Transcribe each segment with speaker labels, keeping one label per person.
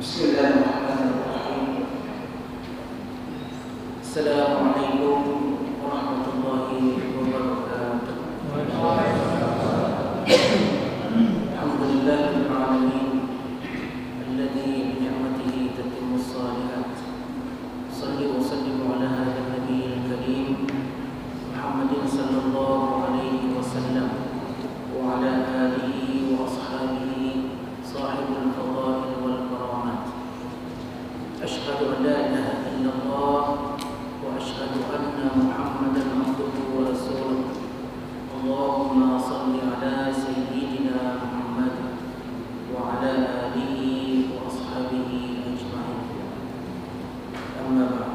Speaker 1: Bismillahirrahmanirrahim. Assalamualaikum warahmatullahi wabarakatuh. Alhamdulillahil alamin alladzi bi ni'matihi tatimmu shalihat. Shalli wa sallim ala hadzal nabiyil karim Muhammadin sallallahu alaihi wasallam wa ala alihi wa ashabihi sahibul fadail wal karamat. Asyhadu an la ilaha illallah wa asyhadu anna Muhammadan abduhu wa rasuluh. Allahumma salli ala sayyidina Muhammad wa ala alihi wa ashabihi ajma'in. Amma ba'd.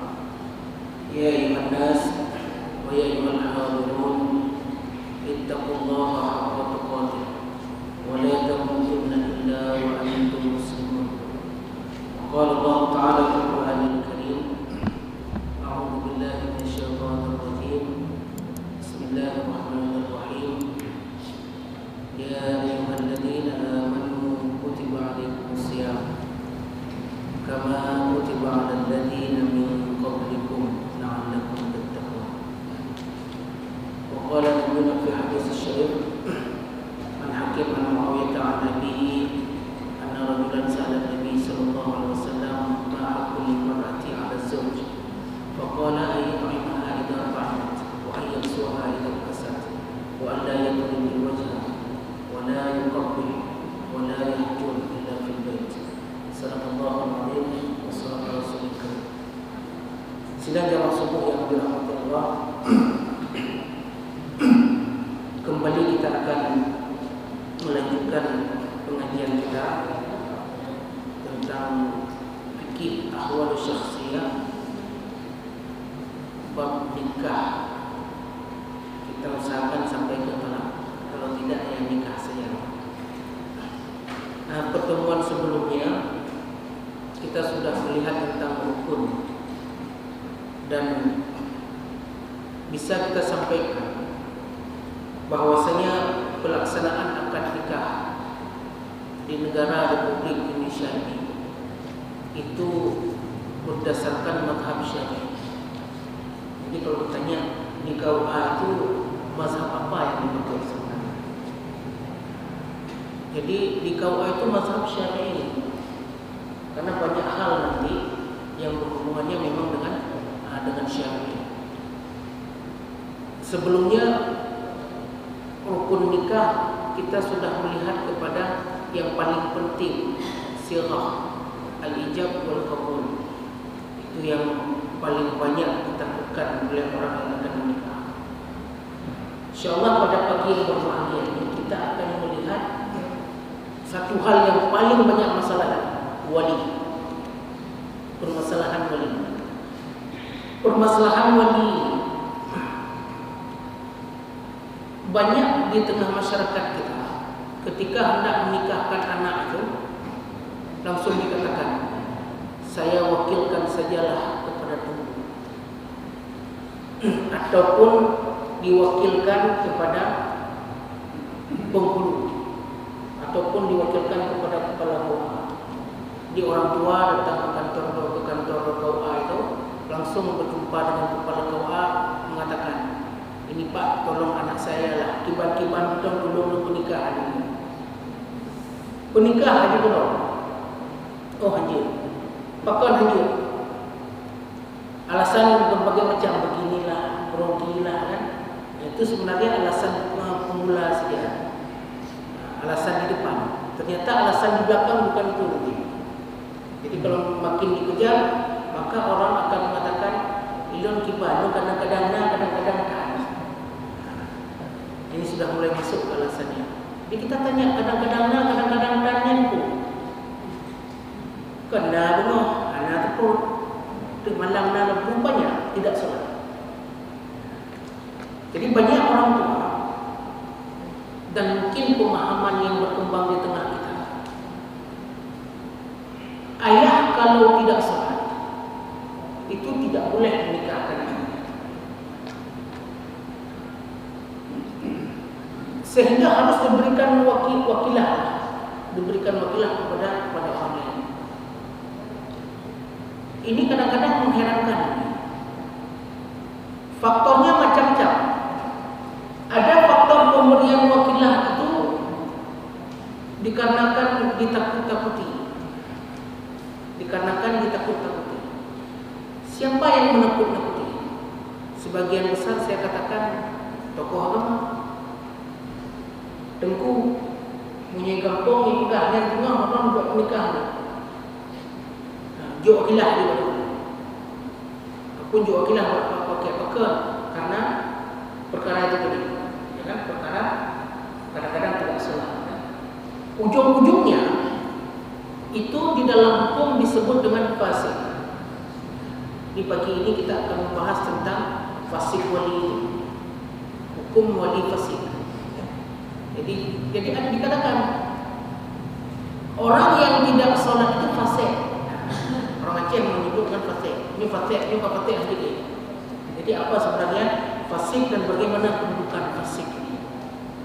Speaker 1: Ya ayyuhan nas wa ya ayyuhal hadirun, ittaqullaha haqqa tuqatih wa la tamutunna illa wa antum muslimun. Qala Allah Ta'ala fil Qur'anil Karim, a'udzu billahi minasyaitonir rajim. Bismillahirrahmanirrahim. Ya ayyuhalladzina amanu kutiba 'alaikumus shiyam kama kutiba 'alal ladzina min qablikum la'allakum tattaqun. Wa qala nabiyyuna fi hadits syarif an Hakim an Muawiyah an Nabi anna rajulan sa'ala Nabi sallallahu alaihi wasallam ma haqqul mar'ati 'ala az-zawj faqala ayyuha idza fa'alat wa ayyasuha idza qasat wa an la yadrib wajha wa la yuqabbil wa la yahjur illa fil bait. Sallallahu alaihi wa sallam. Sidang jamaah subuh yang dirahmati Allah, kembali kita akan melanjutkan pengajian kita tentang fikih ahwal syakhsiyah bab nikah. Kita usahakan sampai ke talak, kalau tidak ya nikah saja. Nah, pertemuan sebelumnya kita sudah melihat tentang rukun, dan bisa kita sampaikan bahwasanya pelaksanaan akad nikah di negara Republik Indonesia ini itu berdasarkan mazhab Syafi'i. Jadi kalau ditanya di KUA itu mazhab apa yang dipakai sebenarnya? Jadi di KUA itu mazhab Syafi'i, karena banyak hal nanti yang berhubungannya memang dengan Syafi'i. Sebelumnya rukun nikah kita sudah melihat kepada yang paling penting, sirah, al-ijab wal qabul. Itu yang paling banyak ditakutkan oleh orang yang akan menikah. InsyaAllah pada pagi yang berbahagia ini kita akan melihat satu hal yang paling banyak masalah, wali. Permasalahan wali. Permasalahan wali banyak di tengah masyarakat kita. Ketika hendak menikahkan anak itu, langsung dikatakan, saya wakilkan sajalah kepada tunggu, ataupun diwakilkan kepada penghulu, ataupun diwakilkan kepada kepala KUA. Di orang tua datang ke kantor KUA itu, langsung berjumpa dengan kepala KUA, mengatakan, ini Pak, tolong anak saya lah, kiban-kiban dulu pernikahan ini. Penikah aja belum? Oh hancur. Pakon hancur. Alasan berbagai macam, beginilah, berogilah kan. Itu sebenarnya alasan pemula saja. Alasan di depan. Ternyata alasan di belakang bukan itu nanti. Jadi kalau makin dikejar, maka orang akan mengatakan, ilon kiban, kadang-kadang kan. Ini sudah mulai masuk ke alasannya. Jadi kita tanya, kadang-kadang itu. Kena dengar, anak tepuk, itu malam rupanya tidak solat. Jadi banyak orang tua, dan mungkin pemahaman yang berkembang di tengah kita. Ayah kalau tidak solat, itu tidak boleh menikahkan anaknya. Sehingga harus diberikan wakilah kepada orang lain. Ini kadang-kadang mengherankan. Faktornya macam-macam. Ada faktor pemberian wakilah itu dikarenakan ditakut-takuti. Siapa yang menakut-nakuti? Sebagian besar saya katakan tokoh agama. Tengku punya gampang yang pegang yang tengah orang buat nikah. Jok wakilah dia baru. Pun jok wakilah pakai karena perkara itu tadi. Ya kan, perkara kadang-kadang tidak salah. Ujung-ujungnya itu di dalam hukum disebut dengan fasik. Di pagi ini kita akan membahas tentang fasik wali, hukum wali fasik. Jadi ada dikatakan orang yang tidak sholat itu fasik. Orang Aceh menyebutkan fasik. Ini fasik, ini bukan fasik sendiri. Jadi apa sebenarnya fasik dan bagaimana kedudukan fasik ini?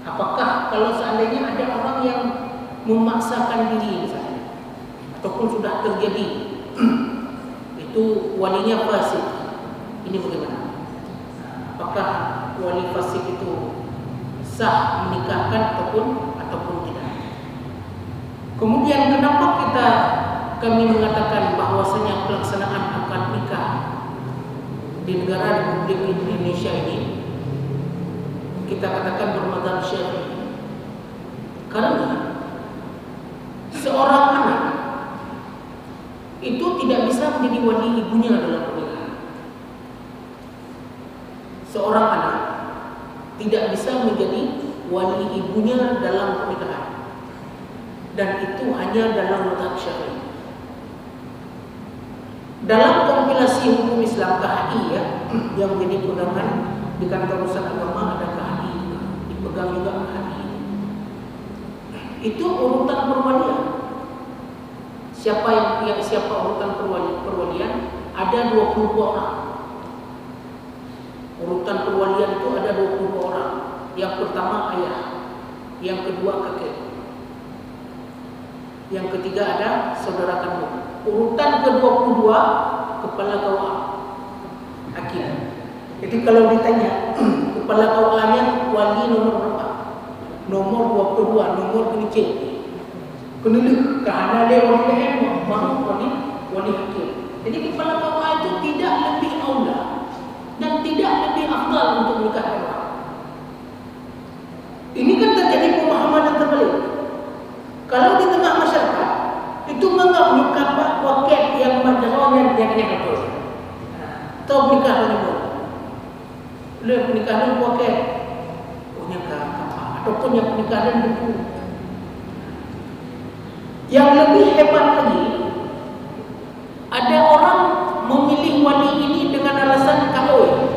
Speaker 1: Apakah kalau seandainya ada orang yang memaksakan diri misalnya, ataupun sudah terjadi itu walinya fasik, ini bagaimana? Apakah wali fasik itu sah menikahkan ataupun tidak? Kemudian kenapa kami mengatakan bahwasanya pelaksanaan akad nikah di negara Republik Indonesia ini kita katakan bermadzhab Syafi'i? Karena seorang anak itu tidak bisa menjadi wali ibunya dalam pernikahan. Seorang anak tidak bisa menjadi wali ibunya dalam pernikahan, dan itu hanya dalam mazhab Syafi'i. Dalam kompilasi hukum Islam KHI ya, yang menjadi pegangan di kantor pusat agama ada KHI, dipegang juga KHI. Itu urutan perwalian. Siapa urutan perwalian? Ada 22 orang. Urutan perwalian itu ada 22 orang. Yang pertama ayah, yang kedua kakek, yang ketiga ada saudara kandung. Urutan ke-22 kepala KUA, hakim. Jadi kalau ditanya kepala KUA-nya wali nomor berapa? Nomor 22, nomor kenicik. Kenapa? Karena dia wali hakim. Jadi kepala KUA itu tidak lebih aula dan tidak lebih afdal untuk menikahkan orang. Ini kan terjadi pemahaman yang terbalik. Kalau di tengah masyarakat itu menganggap nikah wakil yang majalon yang betul. Tahu nikah dengan boleh pernikahan wakil punya apa ataupun yang pernikahan itu. Yang lebih hebat lagi, ada orang memilih wali ini dengan alasan kahoi.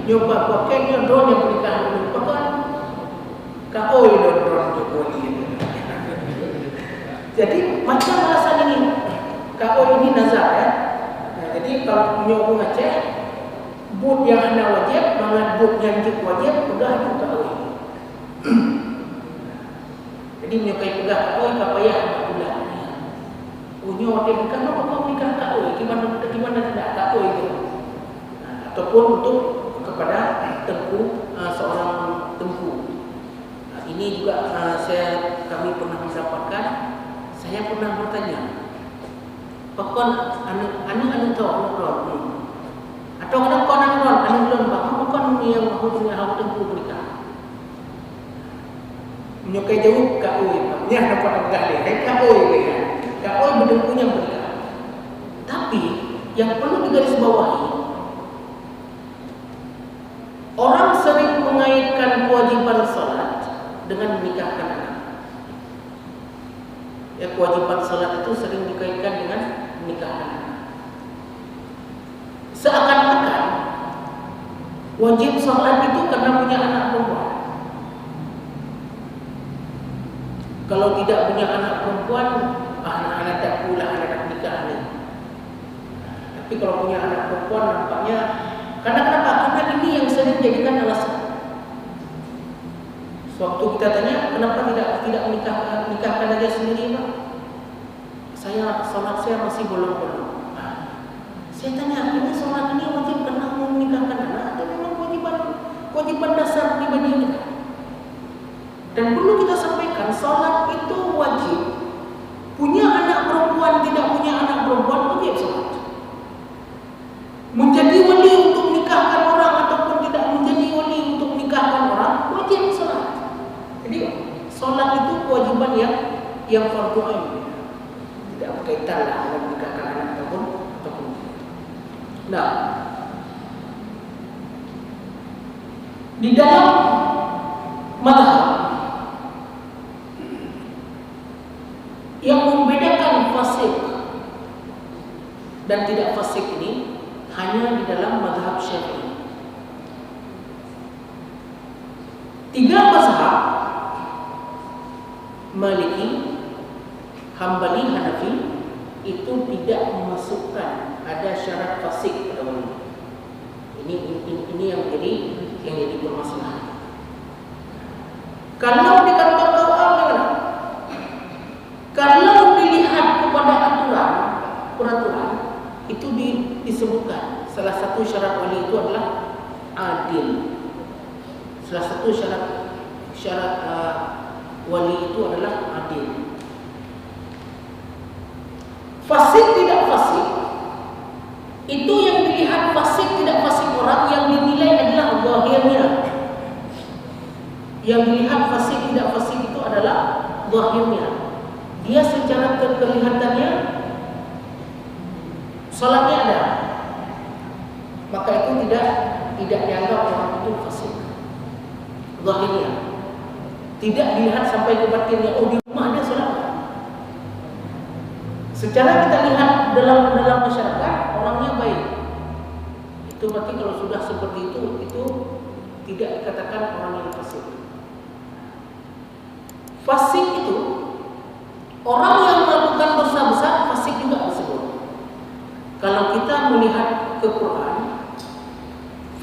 Speaker 1: Nyoba wakilnya don yang pernikahan merupakan kahoi don Jokowi. Jadi macam alasan ini, kahoi ini nazar ya. Jadi kalau punya orang Aceh, but yang anda wajib, bangat but yang juk wajib, udah itu kahoi. Jadi menyukai pegang kahoi, kapayah bulan. Punya wakil nikah, apa kau nikah kahoi? Gimana tidak kahoi itu? Ataupun untuk kepada tengku, seorang tengku. Ini juga kami pernah mendapatkan. Saya pernah bertanya, pakon anu tahu atau ada kon anu belum pakon yang mahu tengku menikah. Menyukai jauh kahoi, dia dapat enggak kahoi kan? Kahoi berdengkunya menikah. Tapi yang perlu digarisbawahi, orang sering mengaitkan kewajiban salat dengan menikahkan anak. Ya, kewajiban salat itu sering dikaitkan dengan menikahkan anak. Seakan-akan wajib salat itu karena punya anak perempuan. Kalau tidak punya anak perempuan, anak-anak tak pula anak nikah ni. Tapi kalau punya anak perempuan, nampaknya kenapa? Karena ini yang sering dijadikan alasan. Sewaktu kita tanya, kenapa tidak menikahkan aja sendiri, Pak? Ustaz, sholat saya masih belum. Saya tanya, ini sholat ini wajib karena mau menikahkan anak atau memang kewajiban dasar pribadi kita? Dan perlu kita sampaikan, sholat itu wajib. Punya anak perempuan, tidak punya anak perempuan, wajib sholat. Menjadi wali untuk menikahkan orang ataupun tidak menjadi wali untuk menikahkan orang, wajib sholat. Jadi sholat itu kewajiban yang fardu ain, tidak berkaitan dengan menikahkan anak ataupun. Nah, di dalam mazhab yang membedakan fasik dan tidak fasik ini hanya di dalam mazhab Syafi'i. 3 mazhab, Maliki, Hambali, Hanafi, itu tidak memasukkan ada syarat fasik pada wali. Ini yang jadi permasalahan. Kalau dikatakan bagaimana? Kalau dilihat kepada peraturan itu disebutkan salah satu syarat wali itu adalah adil. Salah satu syarat wali itu adalah adil. Fasik tidak fasik, itu yang dilihat fasik tidak fasik orang yang dinilai adalah zahirnya. Yang dilihat fasik tidak fasik itu adalah zahirnya. Dia secara kelihatannya salatnya ada, maka itu tidak dianggap orang itu fasik. Zahirnya tidak dilihat sampai ke batinnya. Oh, di rumah ada salat. Secara kita lihat dalam masyarakat orangnya baik. Itu berarti kalau sudah seperti itu tidak dikatakan orang yang fasik. Fasik itu orang yang melakukan dosa besar, fasik juga disebut. Kalau kita melihat ke Quran,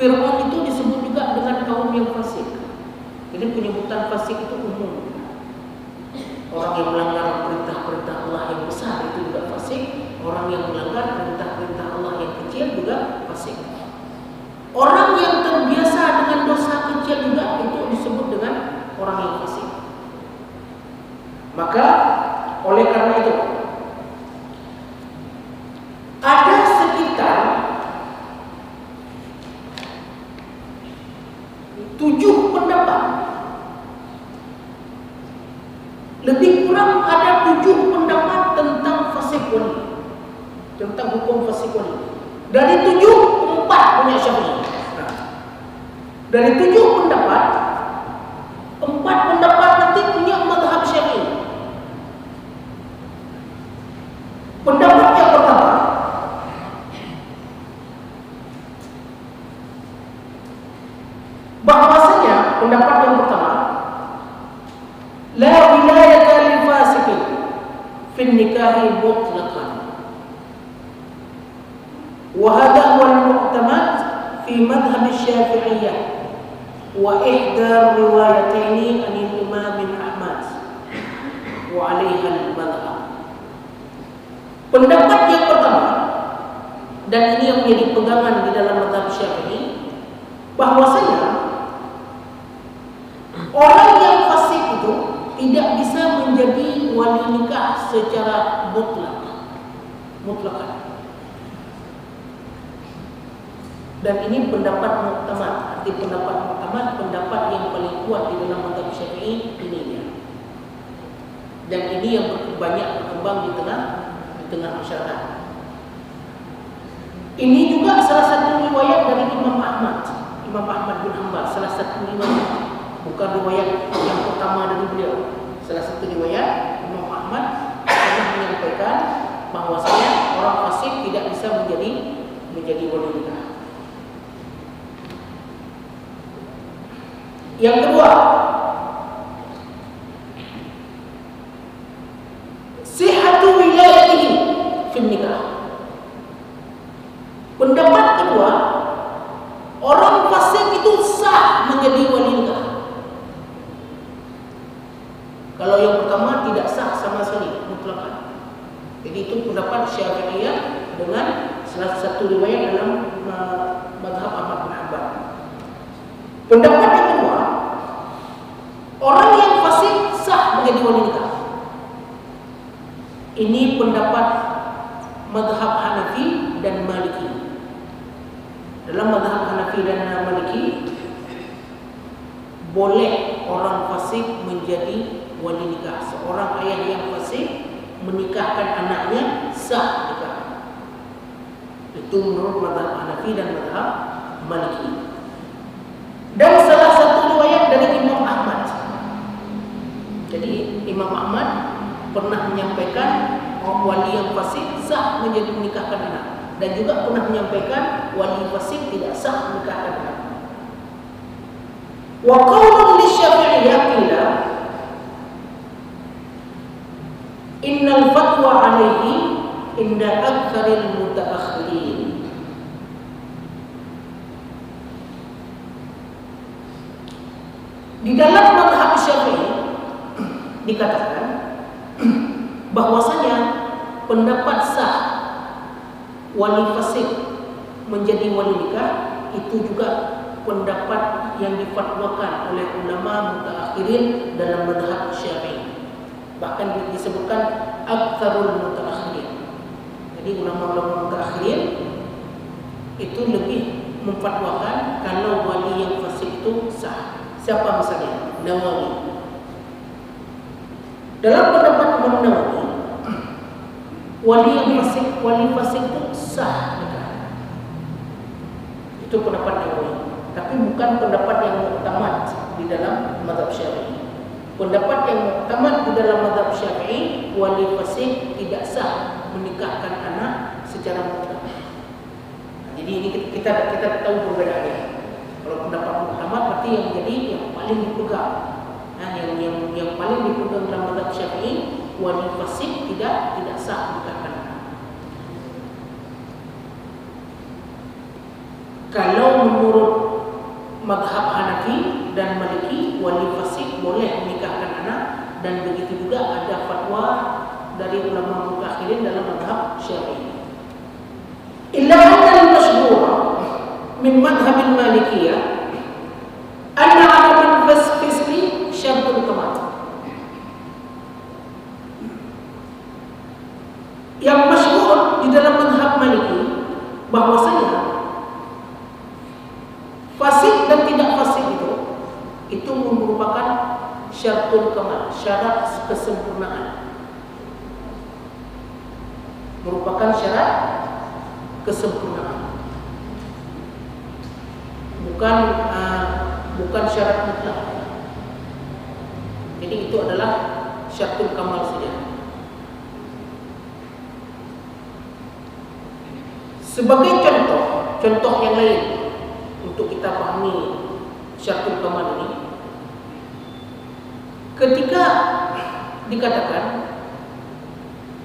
Speaker 1: Fir'aun itu disebut juga dengan kaum yang fasik. Jadi penyebutan fasik itu umum. Orang yang melanggar perintah-perintah Allah yang besar itu juga fasik. Orang yang melanggar perintah-perintah Allah yang kecil juga fasik. Orang yang terbiasa dengan dosa kecil juga itu disebut dengan orang yang fasik. Maka oleh karena itu ada sekitar 7 pendapat. Lebih kurang ada 7 pendapat tentang fasik wali, tentang hukum fasik wali. Dari 7, 4 punya Syafi'i. Dari 7 pendapat, 4 pendapat nanti punya mazhab Syafi'i. Pendapat yang pertama, bahwasanya pendapat yang pertama, la wilayata lil fasiqin fi nikahi mutlaqan. Wa hadha huwa al-mu'tamad fi madhhab asy-Syafi'iyyah wa ihda riwayataini an al-Imam Ahmad wa 'alayha al-madhhab. Pendapat yang pertama, dan ini yang menjadi pegangan di dalam mazhab Syafi'i, bahwasanya orang yang fasik itu tidak bisa menjadi wali nikah secara mutlakan. Dan ini pendapat muktamad. Arti pendapat muktamad, pendapat yang paling kuat di dalam mazhab Syafi'i ini dia. Dan ini yang banyak berkembang di tengah masyarakat. Ini juga salah satu riwayat dari Imam Ahmad bin Hanbal, salah satu riwayat, bukan riwayat yang pertama dari beliau. Salah satu riwayat Imam Ahmad pernah menyampaikan bahwasanya orang fasik tidak bisa menjadi wali nikah. Yang kedua, sihhatu wilayatihi fil nikah. Pendapat kedua, orang fasik itu sah menjadi wali nikah. Kalau yang pertama tidak sah sama sekali, mutlakan. Jadi itu pendapat Syafi'iyah dengan salah satu riwayat dalam mazhab Ahmad bin Hanbal. Pendapat yang kedua, orang yang fasik sah menjadi wali nikah. Ini pendapat mazhab Hanafi dan Maliki. Dalam mazhab Hanafi dan Maliki, boleh orang fasik menjadi wali nikah. Seorang ayah yang fasik menikahkan anaknya sah nikah. Itu menurut mazhab Hanafi dan mazhab Maliki. Dan salah satu riwayat dari Imam Ahmad. Jadi Imam Ahmad pernah menyampaikan wali yang fasik sah menjadi menikahkan anak, dan juga pernah menyampaikan wali fasik tidak sah menikahkan anak. Wa qaulun lisyafi'iyah qila innal fatwa alaihi inda aktsaril mutaakhirin. Di dalam mazhab Syafi'i dikatakan bahwasanya pendapat sah wali fasik menjadi wali nikah itu juga pendapat yang difatwakan oleh ulama mutaakhirin dalam mazhab Syafi'i. Bahkan disebutkan aktsarul mutaakhirin. Jadi ulama-ulama mutaakhirin itu lebih memfatwakan kalau wali yang fasik itu sah. Siapa misalnya? Nawawi. Dalam pendapat Imam Nawawi, wali fasik itu sah nikah. Itu pendapat Nawawi. Tapi bukan pendapat yang muktamad di dalam mazhab Syafi'i. Pendapat yang muktamad di dalam mazhab Syafi'i, wali fasik tidak sah menikahkan anak secara mutlak. Jadi ini kita tahu perbedaannya. Kalau pendapat muktamad berarti yang jadi yang paling dipegang. Nah, yang paling dipegang dalam mazhab Syafi'i, wali fasik tidak sah menikahkan anak. Kalau menurut mazhab Hanafi dan Maliki, wali fasik boleh menikahkan anak, dan begitu juga ada fatwa dari ulama mutakhirin dalam mazhab Syafi'i. Illa anna al-mashhur min madhhab al-Malikiyah anna 'adam al-fasqi syartul kamal. Yang masyhur di dalam mazhab Maliki bahwasanya fasik dan tidak fasik itu merupakan syartul kamal, syarat kesempurnaan. Merupakan syarat kesempurnaan. Bukan syarat mutlak. Jadi itu adalah syartul kamal saja. Sebagai contoh yang lain untuk kita pahami syartul kamal ini, ketika dikatakan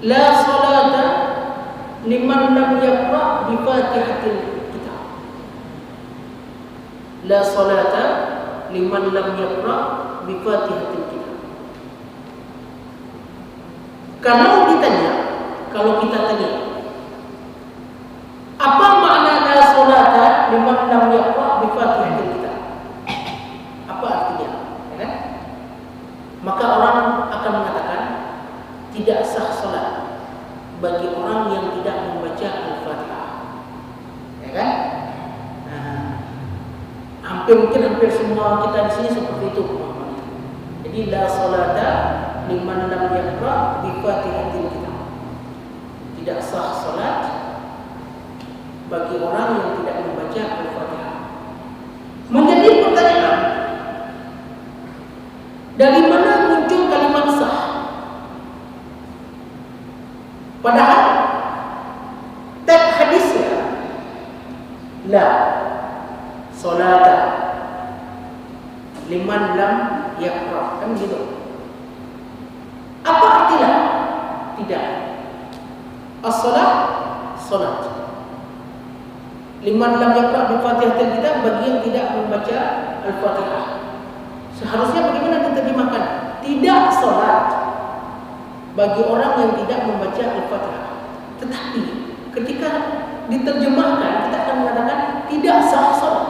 Speaker 1: la salata liman lam yaqra bi Fatihatil Kitab. La salata liman lam yaqra bi Fatihatil Kitab. Kalau kita tanya apa makna la salata liman lam yaqra bi Fatihatil Kitab? Apa artinya? Ya kan? Maka orang akan mengatakan tidak sah salat bagi orang yang tidak membaca Al-Fatihah. Ya kan? Hampir semua kita di sini seperti itu. Jadi la salata liman lam yaqra bi Fatihatil Kitab. Tidak sah salat bagi orang yang tidak membaca Al-Fatihah. Menjadi pertanyaan, dari mana muncul kalimat sah? Padahal teks hadisnya la salata liman lam yaqra, kan gitu. Apa artinya? Tidak. As-salat, salat. Liman lam yaqra bi Fatihatil Kitab, bagi yang tidak membaca Al-Fatihah. Seharusnya bagaimana diterjemahkan? Tidak salat bagi orang yang tidak membaca Al-Fatihah. Tetapi ketika diterjemahkan, kita akan mengatakan tidak sah salat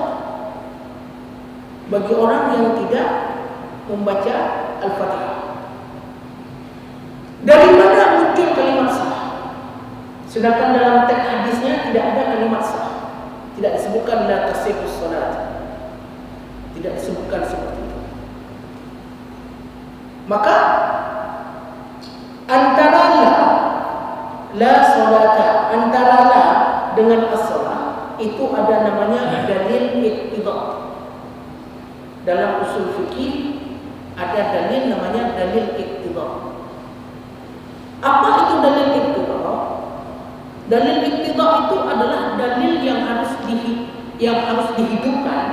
Speaker 1: bagi orang yang tidak membaca Al-Fatihah. Dari mana muncul kalimat sah? Sedangkan dalam teks hadisnya tidak ada kalimat sah. Tidak disebutkan la tasihhus salat. Tidak disebutkan seperti itu. Maka antara la salata, antara la dengan as-salah itu ada namanya dalil iqtida. Dalam usul fikih ada dalil namanya dalil iqtida. Apa itu dalil iqtida? Dalil iqtida itu adalah dalil yang harus dihidupkan,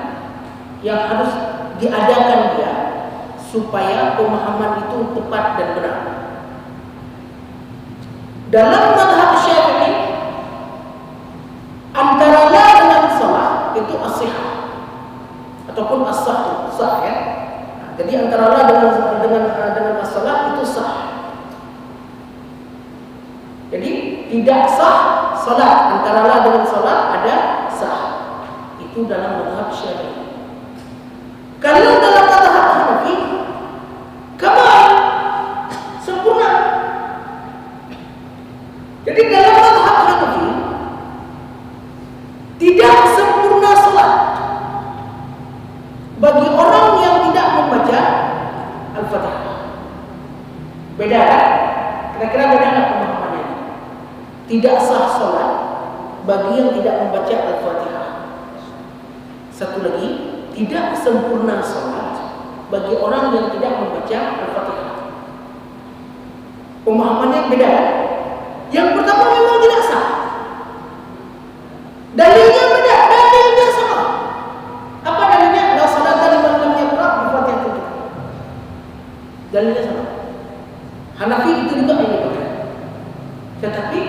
Speaker 1: yang harus diadakan dia supaya pemahaman itu tepat dan benar. Dalam mazhab Syafi'i antara la dengan salah itu as-sihah ataupun as-sah, sah ya. Jadi antara la dengan as-salah itu sah. Jadi tidak sah salat, antara la dengan salat ada sah. Itu dalam mazhab Syafi'i. Kalau dalam mazhab Hanafi kamal, sempurna. Jadi dalam mazhab Hanafi tidak sempurna salat bagi orang yang tidak membaca Al-Fatihah. Beda kan? Kira-kira beda nggak pemahamannya? Tidak sah salat bagi yang tidak membaca Al-Fatihah. Satu lagi, tidak sempurna salat bagi orang yang tidak membaca Al-Fatihah. Pemahamannya beda kan? Yang pertama memang tidak sah. Dalilnya beda, dalilnya sama. Apa dalilnya? La salata liman lam yaqra bi Fatihatil Kitab. Dalilnya sama. Hanafi itu juga yang dipakai. Tetapi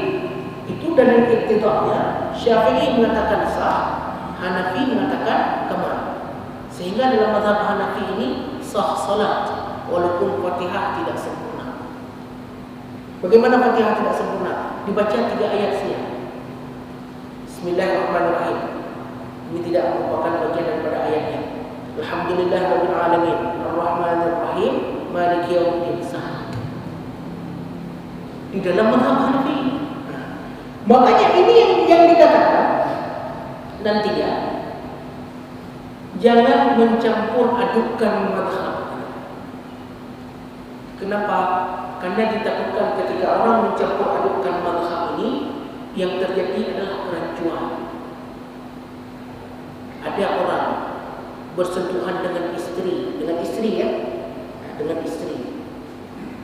Speaker 1: itu dalil iqtida'nya. Syafi'i mengatakan sah, Hanafi mengatakan kamal. Sehingga dalam mazhab Hanafi ini sah salat walaupun Fatihah tidak sempurna. Bagaimana Fatihah tidak sempurna? Dibaca 3 ayat saja. Bismillahirrahmanirrahim. Ini tidak merupakan bagian daripada ayatnya. Alhamdulillahirabbil alamin, arrahmanirrahim, maliki yaumiddin. Di dalam mazhab Hanafi. Makanya ini yang dikatakan nantinya jangan mencampur adukkan mazhab. Kenapa? Karena ditakutkan ketika orang mencampur adukkan mazhab ini, yang terjadi adalah kerancuan. Ada orang bersentuhan dengan istri ya, dengan istri.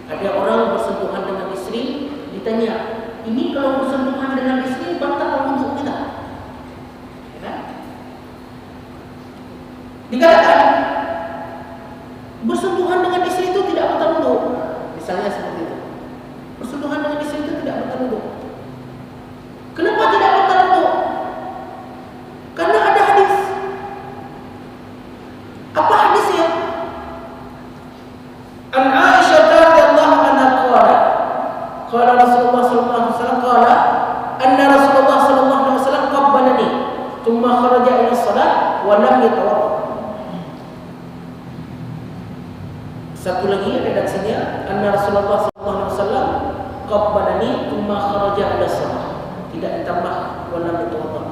Speaker 1: Ada orang bersentuhan dengan istri, ditanya, ini kalau bersentuhan dengan istri batal wudu kita? Ya kan? Dikatakan bersentuhan dengan istri itu tidak batal wudu. Misalnya seperti itu. Bersentuhan dengan istri itu tidak batal wudu. Kenapa tidak batal wudu? Karena ada hadis. Apa hadisnya? An Aisyah radhiyallahu anha qala Rasulullah sallallahu alaihi wasallam qala anna Rasulullah sallallahu alaihi wasallam qabbalani thumma kharaja ila shalah wa lam yatawadda. Satu lagi redaksinya anna Rasulullah sallallahu alaihi wasallam qabbalani thumma kharaja ila shalah. Tidak ditambah wa lam yatawadda.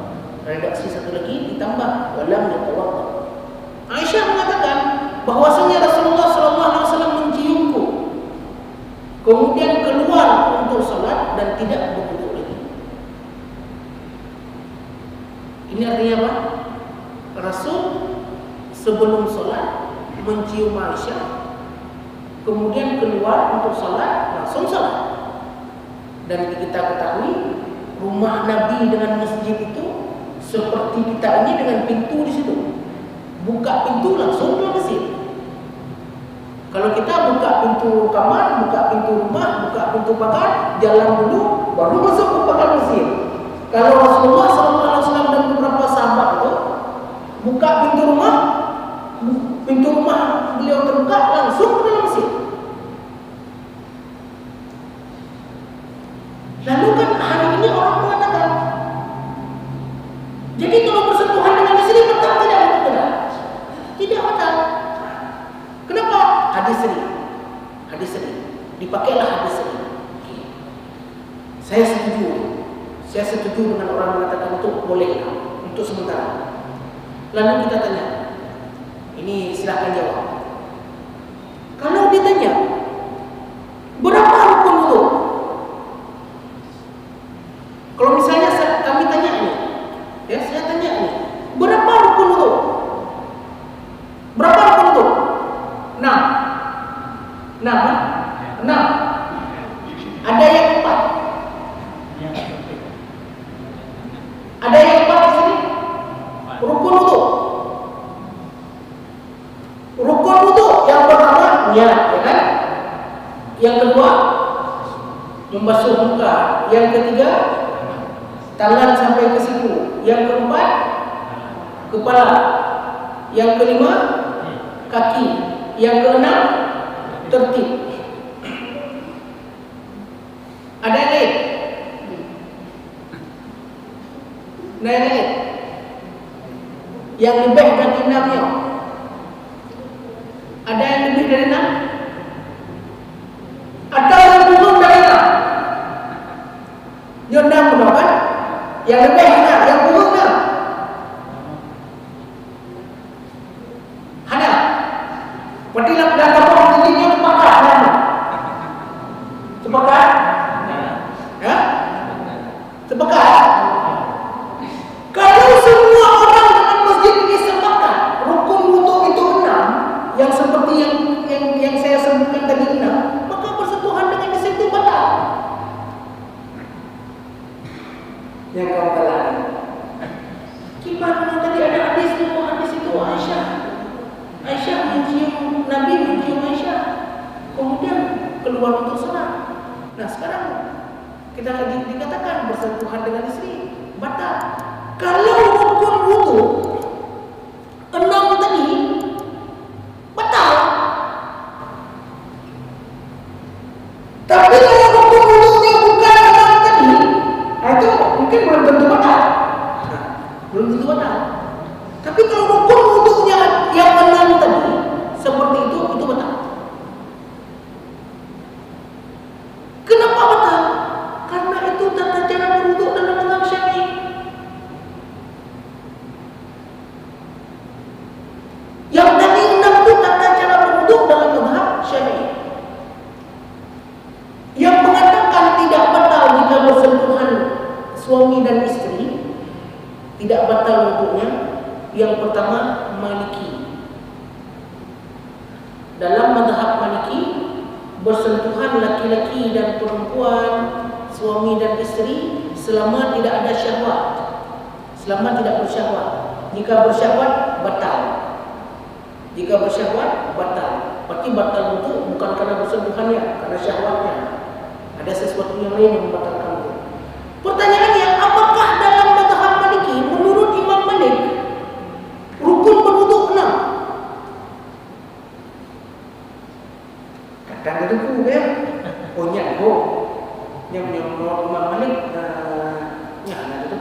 Speaker 1: Redaksi satu lagi ditambah wa lam yatawadda. Aisyah mengatakan bahwasanya Rasulullah sallallahu alaihi wasallam menciumku, kemudian keluar untuk salat dan tidak berwudu lagi. Ini artinya apa? Rasul sebelum salat mencium Aisyah, kemudian keluar untuk salat, langsung salat. Dan kita ketahui rumah Nabi dengan masjid itu seperti kita ini dengan pintu di situ. Buka pintu langsung ke masjid. Kalau kita buka pintu kamar, buka pintu rumah, buka pintu pagar, jalan dulu, baru masuk ke pagar masjid. Kalau Rasulullah SAW dan beberapa sahabat itu buka pintu rumah beliau terbuka langsung ke dalam masjid. Lalu kita tanya, ini silakan jawab. Kalau ditanya, berapa rukun wudu? Kalau misalnya kami tanya ini, ya saya tanya ini, berapa rukun wudu? Berapa rukun wudu? 6. 6. Ada yang 4. Ada yang 4 di sini. Rukun wudu. Rukun wudu yang pertama niat, ya kan? Yang kedua membasuh muka. Yang ketiga tangan sampai ke siku. Yang keempat kepala. Yang kelima kaki. Yang keenam tertib. Ada yang lain? Ada yang lain? Yang lebih dari 6-nya? Ada yang lebih dari 6? Atau yang turun dari 6? Yang 6 berapa? Yang lebih 6, yang turun 6. Ada? Berarti dah kapal dirinya sepakat nama. Sepakat? Ya? Sepakat? Kalau semua orang dalam masjid ini sepakat rukun wudu itu 6, yang seperti yang saya sebutkan tadi 6, maka bersentuhan dengan di situ batal. Yang kau telah gimana tadi ada hadis itu Aisyah mencium Nabi, mencium Aisyah, kemudian keluar untuk salat. Nah sekarang kita lagi dikatakan bersentuhan dengan istri batal. Kalau rukun wudu 6 tadi batal. Tapi kalau rukun wudunya bukan 6 tadi, itu mungkin belum tentu batal. Belum tentu batal. Tapi kalau rukun wudunya yang 6 tadi seperti itu batal. Kenapa batal? Karena itu tata cara berwudu dalam mazhab Syafi'i. Yang tadi 6 itu tata cara berwudu dalam mazhab Syafi'i. Yang mengatakan tidak batal jika bersentuhan suami dan istri, tidak batal wudunya, yang pertama Maliki. Dalam mazhab Maliki, bersentuhan laki-laki dan perempuan, suami dan istri, selama tidak ada syahwat, selama tidak bersyahwat. Jika bersyahwat batal. Jika bersyahwat batal. Berarti batal itu bukan karena bersentuhannya, karena syahwatnya. Ada sesuatu yang lain yang membatalkan itu. Pertanyaannya, apakah dalam mazhab Maliki menurut Imam Malik rukun berwudu 6? Kadang itu ya, yang menurut Imam Malik, ya ada itu.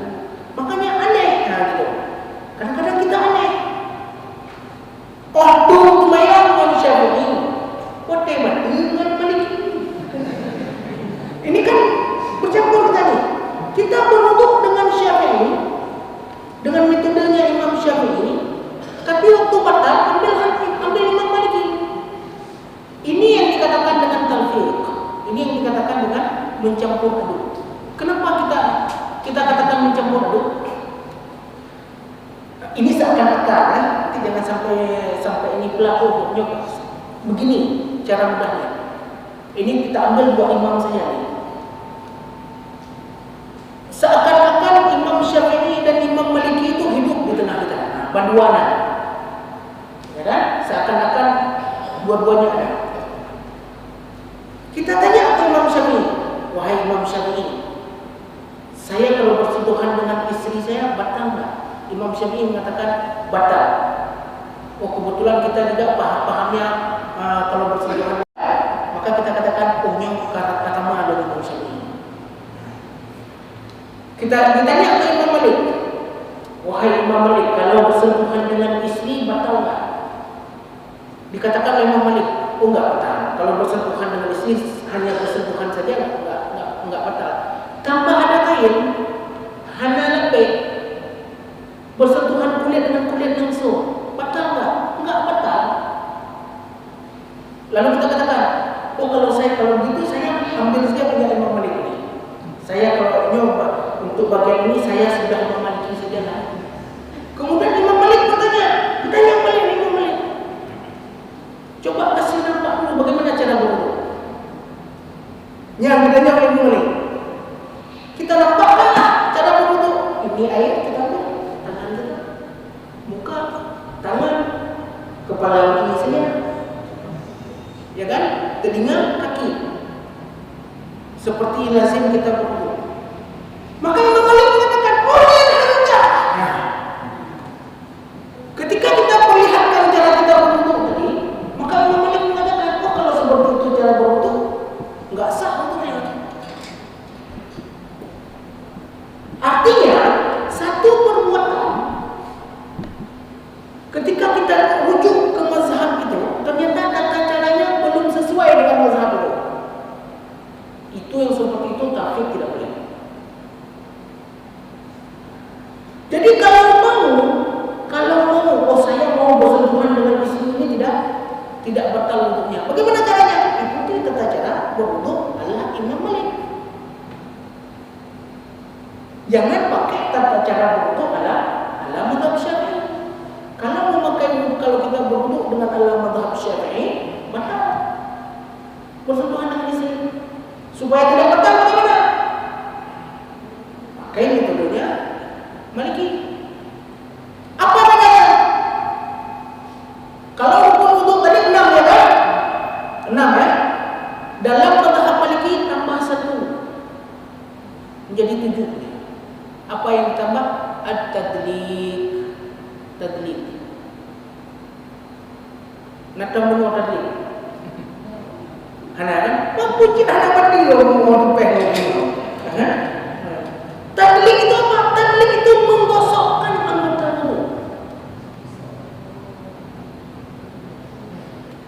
Speaker 1: Makanya aneh, gitu. Kadang-kadang kita aneh. Ordung lumayan manusia ini, kote mati dengan Maliki. Ini kan bercampur tadi. Kita berwudu dengan Syafi'i, dengan metodenya Imam Syafi'i, tapi waktu batal ambil Imam Maliki. Ini yang dikatakan dengan talfiq. Ini yang dikatakan dengan mencampur aduk. Kenapa kita katakan mencampur aduk? Ini seakan-akan nanti jangan sampai ini pelaku nyokap. Begini cara mudahnya. Ini kita ambil buat imam saja nih. Seakan-akan Imam Syafi'i dan Imam Maliki itu hidup di tengah kita, paduanan. Ya kan? Seakan-akan dua-duanya ada. Kita tanya ke Imam Syafi'i, wahai Imam Syafi'i, saya kalau bersentuhan dengan istri saya batal enggak? Imam Syafi'i mengatakan batal. Oh kebetulan kita juga pahamnya kalau bersentuhan, maka kita katakan kata mana dari Imam Syafi'i. Kita ditanya ke Imam Malik, wahai Imam Malik, kalau bersentuhan dengan istri batal enggak? Dikatakan Imam Malik, oh enggak batal. Kalau bersentuhan dengan istri hanya bersentuhan saja enggak batal. Tanpa ada kain, hanya lepek, bersentuhan kulit dengan kulit kemudian langsung, batal nggak? Nggak batal. Lalu kita katakan, oh kalau begitu saya ambil saja punya Imam Malik ini. Saya kalau nyoba untuk bagian ini saya sudah Imam Malik saja lah. Kemudian Imam Malik bertanya balik Imam Malik. Coba kasih nampak dulu bagaimana cara berwudu. Yang ditanya oleh Imam Malik. Kita nampakkanlah cara berwudu. Ini air kita ambil, tangan kita, muka, tangan, kepala ini saja. Ya kan? Telinga, kaki. Seperti lazim kita berwudu. Maka Imam Malik mengatakan, oh ini tidak. Nah, ketika kita perlihatkan cara kita berwudu tadi, maka Imam Malik mengatakan, oh kalau seperti itu cara berwudu, nggak sah wudunya. Artinya, satu perbuatan ketika kita rujuk ke mazhab itu, ternyata tata caranya belum sesuai dengan mazhab itu. Itu yang seperti itu taklid tidak boleh. Jadi kalau mau, oh saya mau bersentuhan dengan istri ini tidak batal wudhunya. Bagaimana caranya? Ikuti tata cara berwudhu ala Imam Malik. Jangan pakai tata cara berwudhu ala mazhab Syafi'i. Kalau kita berwudhu dengan ala mazhab Syafi'i, batal bersentuhan dengan istri. Supaya tidak batal bagaimana? Pakai metodenya Maliki. Apa namanya? Kalau rukun wudu tadi 6 ya kan? 6 ya. Dalam mazhab Maliki tambah 1 menjadi 7. Apa yang ditambah? Tadlik. Natang menua tadlik. Hana kan? Mampu kita hana mati mau tupeh lagi. Tadlik itu apa? Tadlik itu menggosokkan anggota tubuh.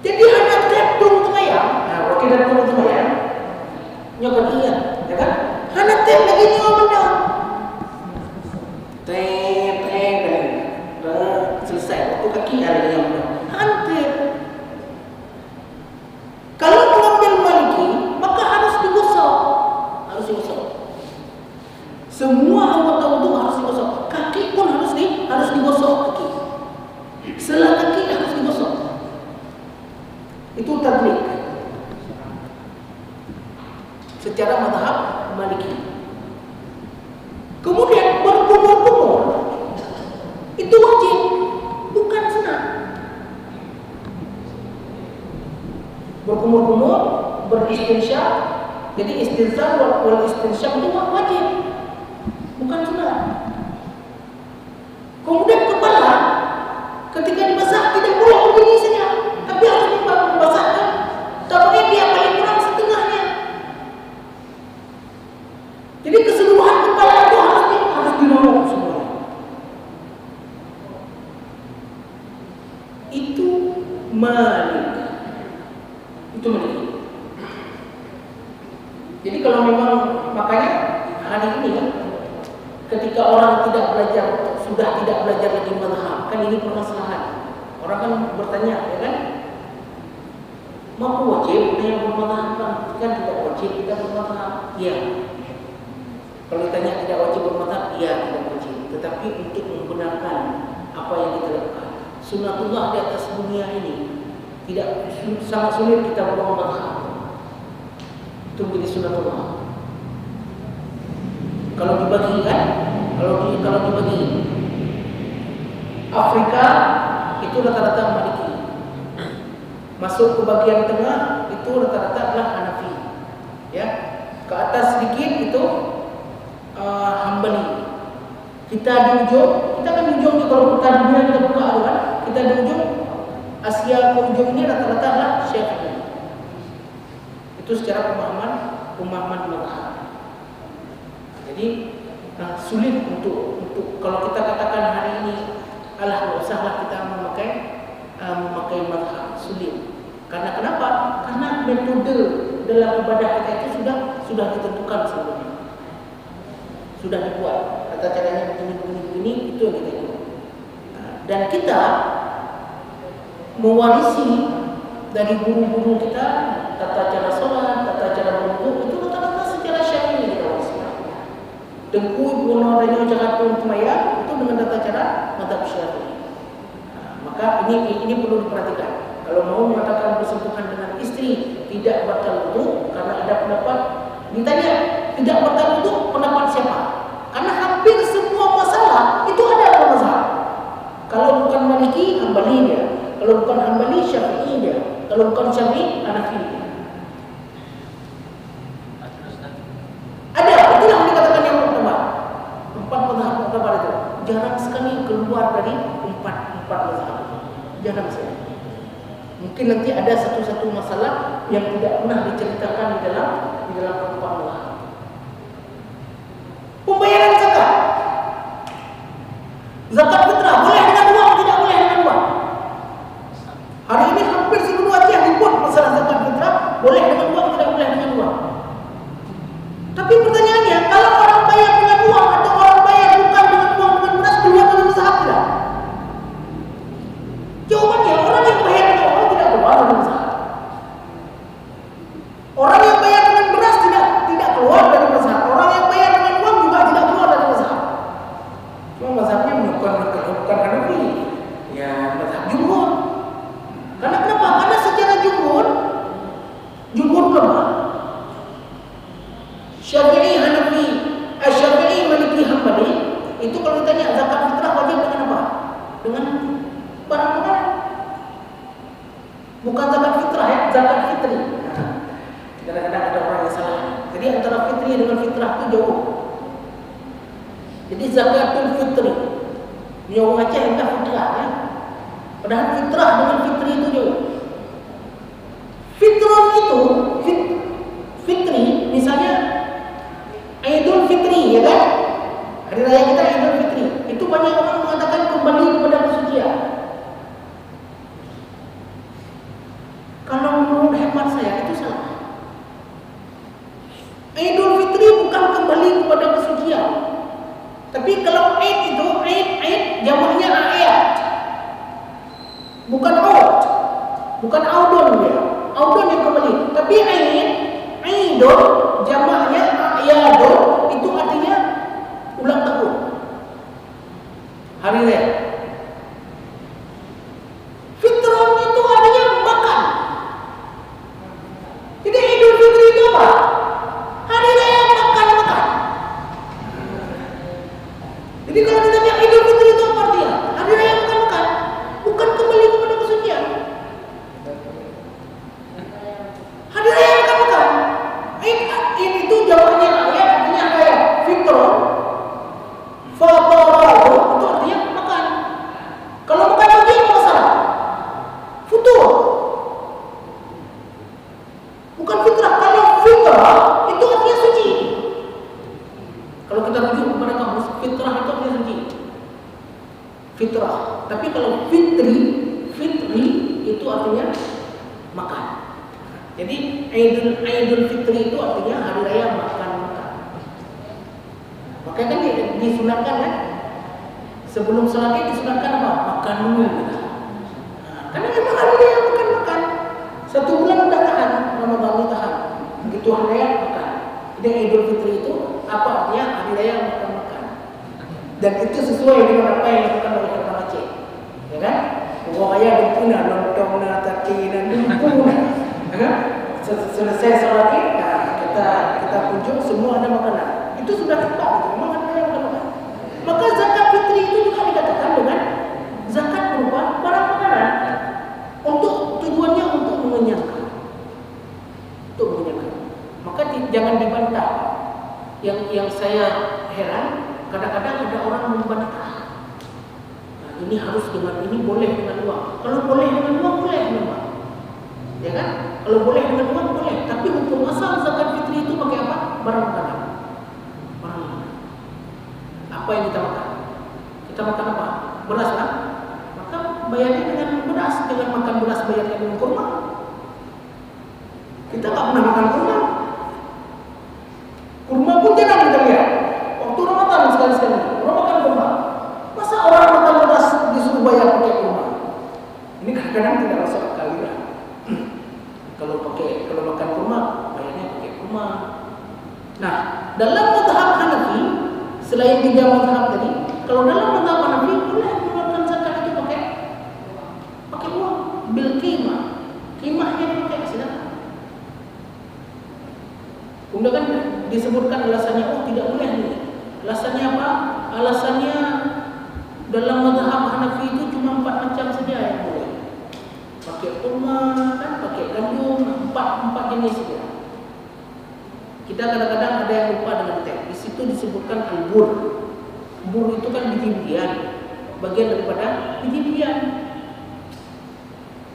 Speaker 1: Jadi hanya tepung temayang. Nah, wakil tepung temayang nyokot iya, ya kan? Hana tep lagi nyawa benda. Tep, selesai. Waktu kaki ada yang benda. Hantep. Kalau mengambil Maliki, maka harus digosok. Semua anggota wudu harus digosok. Kaki pun harus digosok kaki. Sela kaki harus digosok. Itu tadlik. Secara mazhab Maliki. Kemudian berkumur-kumur itu wajib, bukan sunat. Berkumur-kumur, beristinsyaq. Jadi istinsyaq wal istinsyaq itu wajib, bukan sunat. Kemudian kepala ketika dibasah tidak boleh begini saja, tapi harus dibasahkan. Tapi dia paling kurang setengahnya. Jadi keseluruhan kepala itu harus dinolong semua. Itu Malik. Itu Malik. Jadi kalau memang makanya hari ini kan, ketika orang sudah tidak belajar lagi mazhab, kan ini permasalahan. Orang kan bertanya, ya kan? Mampu wajib yang bermazhab kan tidak wajib kita bermazhab. Iya. Kalau ditanya tidak wajib bermazhab, iya tidak wajib. Tetapi untuk membenarkan apa yang kita lakukan, sunatullah di atas dunia ini tidak sangat sulit kita berbuat mazhab. Itu menjadi sunatullah. Kalau dibagi kan, kalau dibagi Afrika itu rata-rata Maliki. Masuk ke bagian tengah itu rata-rata adalah Hanafi. Ya, ke atas sedikit itu Hambali. Kita di ujung, kita kan di ujung juga kalau kita dunia kita buka kan, kita di ujung Asia ke ujung ini rata-rata adalah Syafi'i. Itu secara pemahaman mazhab. Jadi sulit untuk kalau kita katakan hari ini alah usahlah kita memakai mazhab, sulit. Karena kenapa? Karena metode dalam ibadah kita itu sudah ditentukan sebelumnya. Sudah dibuat. Kata caranya begini itu yang kita ikut.
Speaker 2: Dan kita mewarisi dari guru-guru kita tata cara sholat, tata cara berwudu, itu rata-rata secara syar'i kita warisi. Dengkui pun adanya jangan pun semaya itu dengan tata cara mazhab Syafi'i. Maka ini perlu diperhatikan. Kalau mau mengatakan bersentuhan dengan istri tidak batal wudu karena ada pendapat, ditanya tidak batal wudu pendapat siapa? Karena hampir semua masalah itu ada dalam mazhab. Kalau bukan Maliki, Hambali dia. Kalau bukan Hambali, Syafi'i dia. Kalau bukan Syafi'i, Hanafi dia. Ada, itulah yang dikatakan yang pertama. 4 mazhab pertama itu jarang sekali keluar dari 4 mazhab. Jarang sekali. Mungkin nanti ada satu-satu masalah yang tidak pernah diceritakan di dalam 4 mazhab. Pembayaran zakat. Zakat fitrah boleh dengan uang, tidak boleh dengan uang. Hari ini hampir seluruh Aceh ribut masalah zakat fitrah, boleh dengan uang, tidak boleh dengan uang. Tapi pertanyaannya, kalau orang bayar dengan uang atau orang bayar bukan dengan uang dengan beras, keluar dari mazhab tidak? Jawabannya, orang yang bayar dengan uang tidak keluar dari mazhab. Orang yang bayar dengan beras tidak keluar dari mazhab. Orang yang bayar dengan uang juga tidak keluar dari mazhab. Cuma mazhabnya bukan Hanafi, ya mazhab jumhur. Karena kenapa? Karena secara jumhur ulama Syafi'i, Hanafi, Syafi'i, Maliki, Hambali itu kalau ditanya zakat fitrah wajib dengan apa? Dengan barang makanan. Bukan zakat fitrah ya, zakat fitri. Kadang-kadang ada orang yang salah. Jadi antara fitri dengan fitrah itu jauh. Jadi zakatul fitri, ni orang Aceh hendak fitrah ya. Padahal fitrah dengan fitri itu jauh. Fitrah itu fitri, misalnya Idul Fitri, ya kan? Hari raya kita Idul Fitri. Itu banyak orang mengatakan kembali kepada kesucian. Kalau menurut hemat saya itu salah. Idul Fitri bukan kembali kepada kesucian. Tapi kalau Eid itu Eid jamaknya ayat. Bukan out. Bukan audon dia. Audon yang kembali. Tapi Eidul jamaknya ayadun, itu artinya ulang tahun. Hari raya. Fitrah itu artinya makan. Jadi Idul Fitri itu apa? Hari raya makan. Jadi kalau ditanya Idul Fitri itu apa artinya? Hari raya makan. Bukan kembali kepada kesucian. Hari raya makan. Ini itu jawabannya ayat, artinya ayat. Fitrah, fatarah itu artinya makan. Kalau makan lagi apa masalah? Futur. Bukan fitrah. Kalau fitrah itu artinya suci. Kalau kita rujuk kepada kamus, fitrah itu artinya suci. Fitrah. Tapi kalau fitri itu artinya makan. Jadi Idul Fitri itu artinya hari raya makan. Makanya kan disunatkan kan? Sebelum sholat disunatkan apa? Makan dulu. Karena memang hari raya makan. 1 bulan udah tahan, Ramadan tahan. Begitu hari raya makan. Jadi Idul Fitri itu apa artinya? Hari raya makan. Dan itu sesuai dengan apa yang dilakukan oleh orang Aceh. Ya kan? Wahaya dipuna lontong takina dipuna. Selesai sholat Id, kita kunjung semua ada makanan. Itu sudah tepat, itu memang ada yang makan. Maka zakat fitri itu juga dikatakan dengan zakat berupa barang makanan. Untuk tujuannya untuk mengenyangkan. Maka jangan dibantah. Yang saya heran, kadang-kadang ada orang membantah. Nah, ini harus dengan ini, boleh dengan uang. Kalau boleh dengan uang, boleh memang. Ya kan? Kalau boleh dengan uang boleh, tapi hukum asal zakat fitri itu pakai apa? Barang makanan. Apa yang kita makan? Kita makan apa? Beras kan? Maka bayarnya dengan beras. Dengan makan beras bayarnya dengan kurma. Kita tak pernah makan kurma. Kurma pun jarang kita lihat. Waktu Ramadan sekali-sekali orang makan kurma. Masa orang makan beras disuruh bayar kadang-kadang tidak masuk akal juga. Kalau makan kurma, bayarnya pakai kurma. Nah, dalam mazhab Hanafi, selain 3 mazhab tadi, kalau dalam mazhab Hanafi boleh mengeluarkan zakat itu pakai uang, bil qimah. Qimahnya dipakai sedekah. Kemudian disebutkan alasannya, oh tidak boleh nih. Alasannya apa? Alasannya dalam mazhab Hanafi itu cuma 4 macam saja yang boleh. Pakai kurma, kan, pakai gandum, 4 jenis saja. Kita kadang-kadang ada yang lupa dengan teh. Di situ disebutkan al-bur. Bur itu kan biji-bijian, bagian daripada biji-bijian.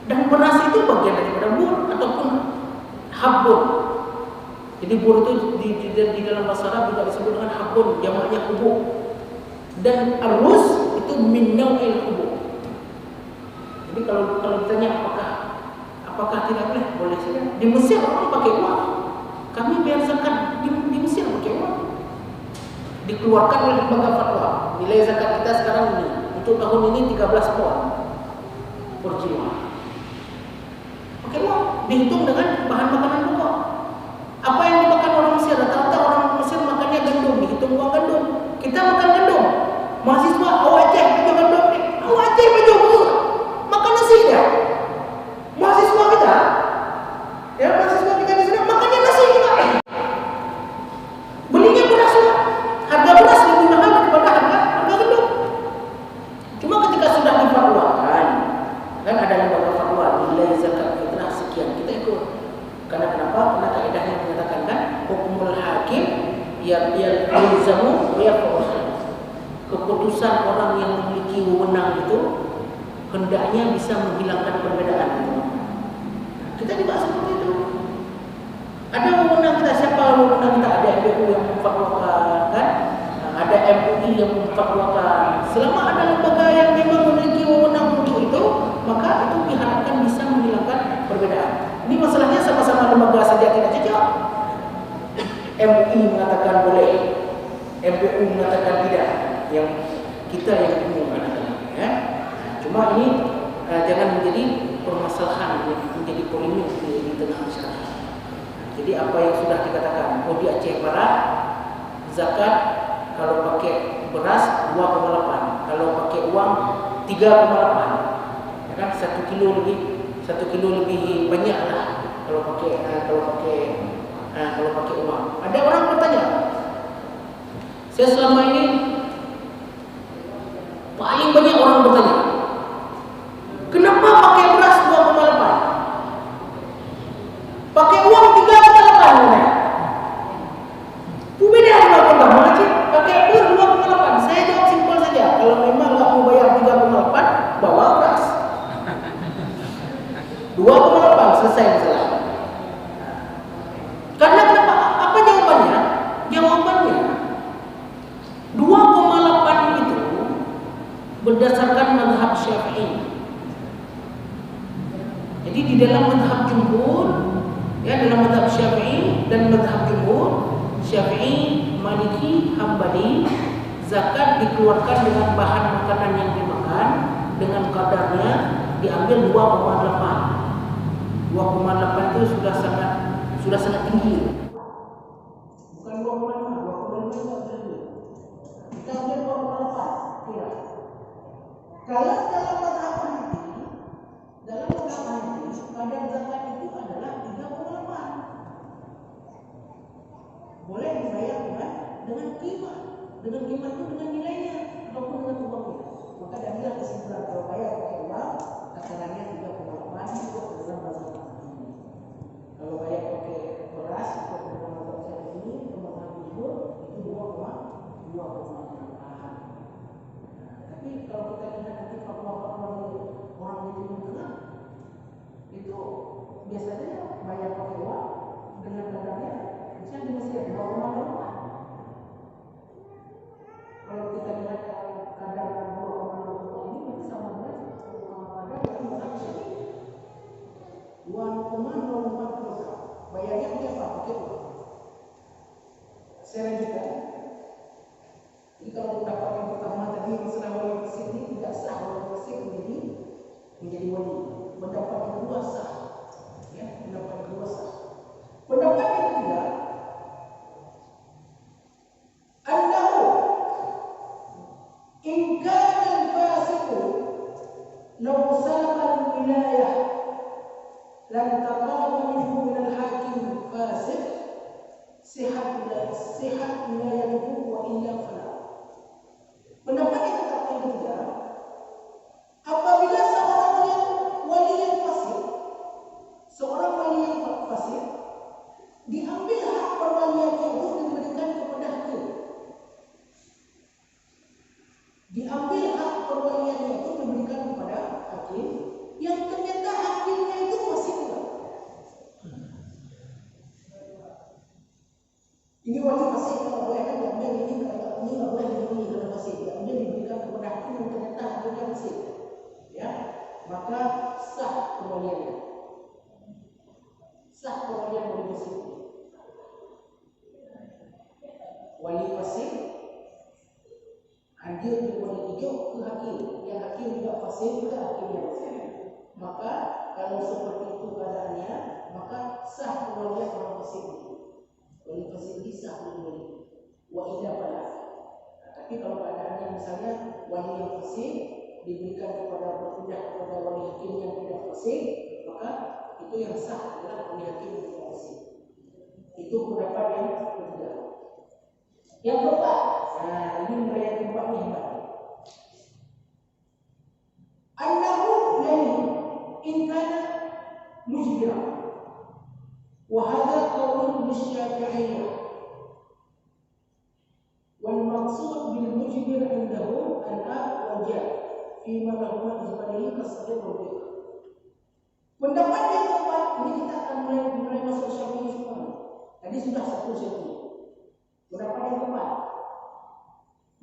Speaker 2: Dan beras itu bagian daripada bur ataupun habun. Jadi bur itu di dalam bahasa Arab juga disebut dengan habun, jamaknya hubub. Dan arus itu min nau'il hubub. Jadi kalau ditanya apakah tidak boleh? Boleh saja. Di Mesir orang pakai uang. Kami bayar zakat di Mesir pakai uang. Dikeluarkan oleh lembaga fatwa. Nilai zakat kita sekarang ini untuk tahun ini 13 pon per jiwa. Pakai uang. Dihitung dengan bahan makanan pokok. Apa yang dimakan orang Mesir? Rata-rata orang Mesir makannya gandum. Dihitung uang gandum. Kita makan gandum. Mahasiswa awak Aceh baju gandum. Awak Aceh baju bubur. Makan nasi dah. Mahasiswa kita di sini makannya nasi juga. Belinya beras juga. Harga beras lebih mahal daripada harga gandum. Cuma ketika sudah difatwakan, kan ada lembaga fatwa nilai zakat fitrah sekian, kita ikut. Karena kenapa? Karena kaidahnya menyatakan kan hukmul hakim yalzamu wa yaqul. Keputusan orang yang memiliki wewenang itu hendaknya bisa menghilangkan perbedaan itu. Kita juga seperti itu. Ada wewenang kita, siapa wewenang kita? Ada MBU yang memfatwakan, kan? Ada MUI yang memfatwakan. Selama ada lembaga yang memang memiliki wewenang untuk itu, maka itu diharapkan bisa menghilangkan perbedaan. Ini masalahnya sama-sama lembaga saja tidak cocok. MUI mengatakan boleh, MBU mengatakan tidak. Yang kita yang umum mengatakan, ya. Cuma ini jangan menjadi permasalahan, menjadi polemik di tengah masyarakat. Jadi apa yang sudah dikatakan, di Aceh Barat zakat kalau pakai beras 2,8, kalau pakai uang 3,8, ya kan 1 kilo lebih banyak lah kalau pakai uang. Ada orang bertanya, saya selama ini paling banyak orang bertanya, kenapa pakai beras 2,8? Pakai uang 3,8 mana? Beda 2,8 aja. Pakai uang 2,8. Saya jawab simpel saja. Kalau memang nggak mau bayar 3,8, bawa beras. 2,8 selesai masalah. Karena kenapa? Apa jawabannya? Jawabannya 2,8 itu berdasarkan mazhab Syafi'i. Jadi di dalam mazhab jumhur, ya, dalam mazhab Syafi'i dan mazhab jumhur, Syafi'i, Maliki, Hambali, zakat dikeluarkan dengan bahan makanan yang dimakan dengan kadarnya diambil 2,8. 2,8 itu sudah sangat tinggi. Bukan 2,5, 2,5 itu tinggi. Kita ambil 2,8 kira. Kalau dalam mazhab Hanafi, kadar zakat itu adalah 3,8. Boleh dibayar dengan qimah. Dengan qimah itu dengan nilainya ataupun dengan uangnya. Maka adalah kesimpulan kalau bayar pakai uang, takarannya 3,8 itu adalah mazhab Hanafi. Kalau bayar pakai beras itu adalah mazhab Syafi'i, mazhab jumhur itu 2,8. Tapi kalau kita lihat nanti fatwa-fatwa orang di Timur Tengah, itu biasanya bayar pakai uang dengan kadarnya misalnya di Mesir 2,8. Kalau kita lihat kadar 2,8 ini berarti sama dengan kadar yang mazhab Syafi'i 2,04 kg. Bayarnya pakai apa? Pakai uang. Saya lanjutkan. Jadi kalau pendapat yang pertama tadi masalah wali wasit ini tidak sah wali wasit menjadi wali. pendapat yang kedua sah. Ya, pendapat yang kedua sah. Pendapat yang ketiga, annahu in kana al-fasiqu law salama al-wilayah lan taqarraba minhu min al-hakim fasiq sihat wilayatuhu wa illa fala. Pendapat yang ketiga, apabila seorang wali yang fasik diambil hak perwaliannya itu diberikan kepada hakim. Diambil hak perwaliannya itu diberikan kepada hakim yang ternyata hakimnya itu fasik juga. Ini wali fasik kalau boleh kan diambil ini nggak boleh diambil karena fasik. Diambil diberikan kepada hakim yang ternyata hakimnya fasik. Ya, maka sah perwaliannya. Sah perwalian wali fasik. Wali fasik dia boleh tunjuk ke hakim, yang hakim juga fasik juga hakimnya fasik. Maka kalau seperti itu keadaannya, maka sah perwalian orang fasik. Wali fasik sah wali. Wa illa fala. Tapi kalau keadaannya misalnya wali yang fasik diberikan berpindah kepada wali hakim yang tidak fasik, maka itu yang sah adalah wali hakim yang tidak fasik. Itu pendapat yang ketiga. Yang keempat, ini mulai yang keempat ni hebat. Annahu yani in kana mujbira. Wa hadha qaulun lisyafi'iyyah. Wal maqsud bil mujbir indahum al-ab wal jad fi ma lahu ijbarihi kasbih wal bid'ah. Pendapat yang keempat, ini kita akan mulai masuk Syafi'i semua. Tadi sudah satu Syafi'i. Pendapat yang keempat,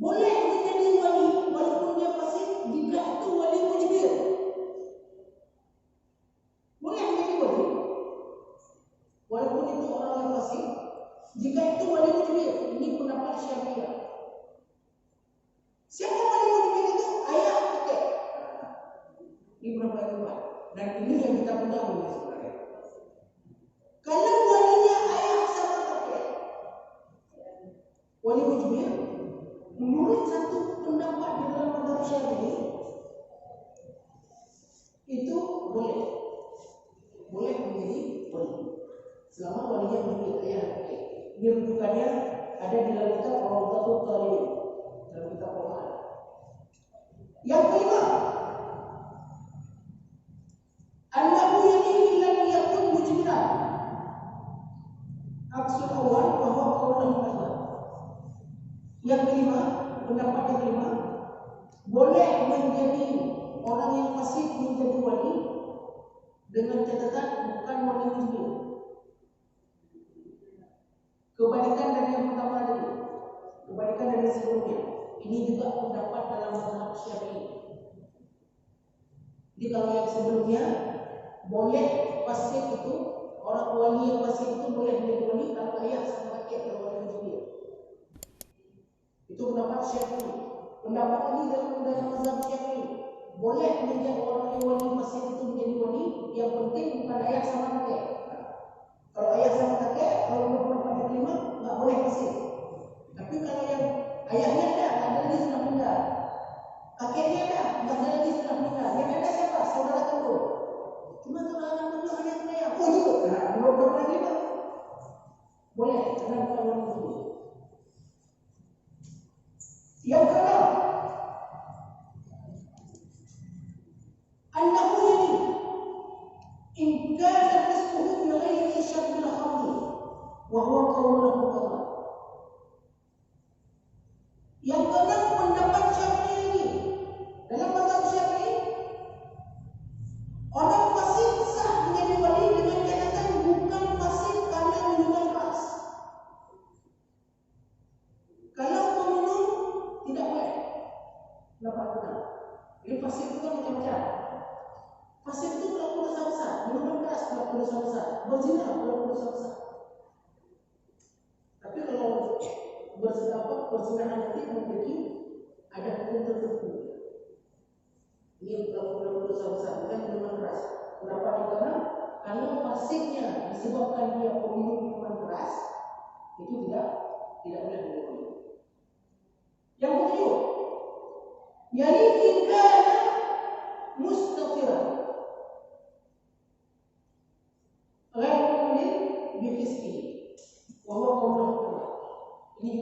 Speaker 2: boleh menjadi wali walaupun dia fasik jika itu wali mujbir. Boleh menjadi wali walaupun itu orang yang fasik jika itu wali mujbir. Ini pendapat Syafi'i. Siapa wali mujbir itu? Ayah kakek. Ini pendapat yang keempat. Dan ini yang kita pegang sebenarnya. Kalau walinya ayah sama kakek, wali mujbir, menurut satu pendapat di dalam mazhab Syafi'i itu boleh menjadi wali selama walinya mujbir ayah kakek. Ini rujukannya ada di dalam kitab Rawdatul Talibin, dalam kitab Quran. Yang kelima, annahu yamin lam yakun mujbiran. Maksud awal bahwa qaulul mazhab. Yang kelima, pendapat yang kelima, boleh menjadi orang yang fasik menjadi wali dengan catatan bukan wali mujbir. Kebalikan dari yang pertama tadi, kebalikan dari sebelumnya. Ini juga pendapat dalam mazhab Syafi'i. Jadi kalau yang sebelumnya boleh fasik itu, orang wali yang fasik itu boleh menjadi wali kalau ayah sama kakek kalau wali mujbir. Itu pendapat Syafi'i. Pendapat ini dalam mazhab Syafi'i, boleh menjadi orang yang wali fasik itu menjadi wali, yang penting bukan ayah sama kakek. Kalau ayah sama kakek, kalau pendapat yang kelima nggak boleh fasik. Tapi kalau yang ayahnya ada lagi sudah meninggal, kakeknya ada lagi sudah meninggal, yang ada siapa? Saudara kandung. Cuma kalau anak ada yang ayah, oh itu, menurut lagi tak boleh karena bukan wali mujbir. Yang keenam, annahu yani in kana rizquhu bi ghairi syarbil khamri wa huwa qawluhu ta'ala. Yang keenam, pendapat Syafi'i ini dalam mazhab Syafi'i, orang fasik sah menjadi wali dengan catatan bukan fasik karena minuman keras. Kalau peminum tidak boleh. Pendapat kedua. Jadi fasik itu kan macam-macam. Fasik itu pelaku dosa besar, minuman keras pelaku dosa besar, berzina pelaku dosa besar. Tapi kalau berzinahan nanti memiliki ada hukum tertentu. Ini pelaku dosa besar, bukan minuman keras.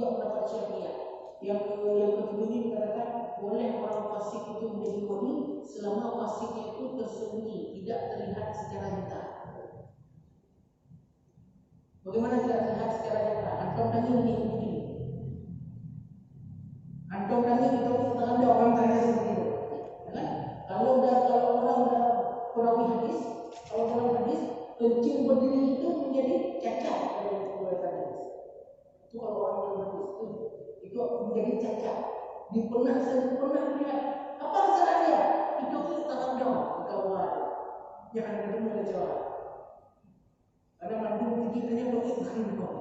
Speaker 2: juga pendapat Syafi'iyah. Yang kedua ini dikatakan boleh orang fasik itu menjadi wali selama fasiknya itu tersembunyi, tidak terlihat secara nyata. Bagaimana tidak terlihat secara nyata? Antum tanya ini begini. Antum tanya kita ada orang tanya seperti itu. Kan? Kalau orang udah perawi hadis, kalau dalam hadis kencing berdiri itu menjadi cacat dalam riwayat hadis. Itu kalau orang dalam hadis itu menjadi cacat. Pernah lihat apa salah dia? Itu tangan doang kawan. Jangan ada jawab. Ada mandung tingginya dokter handong.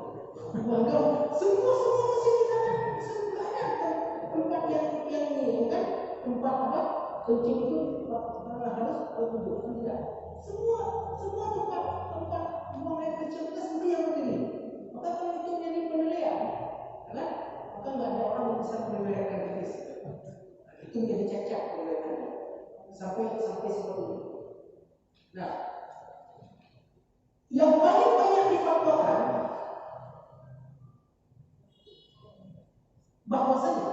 Speaker 2: Semua masih kita sebenarnya tempat yang ini kan tempat apa kencing itu harus duduk tidak. Semua tempat buang air kecil kita sebenarnya yang begini. Maka kalau itu menjadi penilaian, kan? Maka nggak ada orang yang bisa menilaikan hadis. Itu menjadi cacat penilaiannya sampai seperti ini. Nah, yang paling banyak difatwakan bahwasanya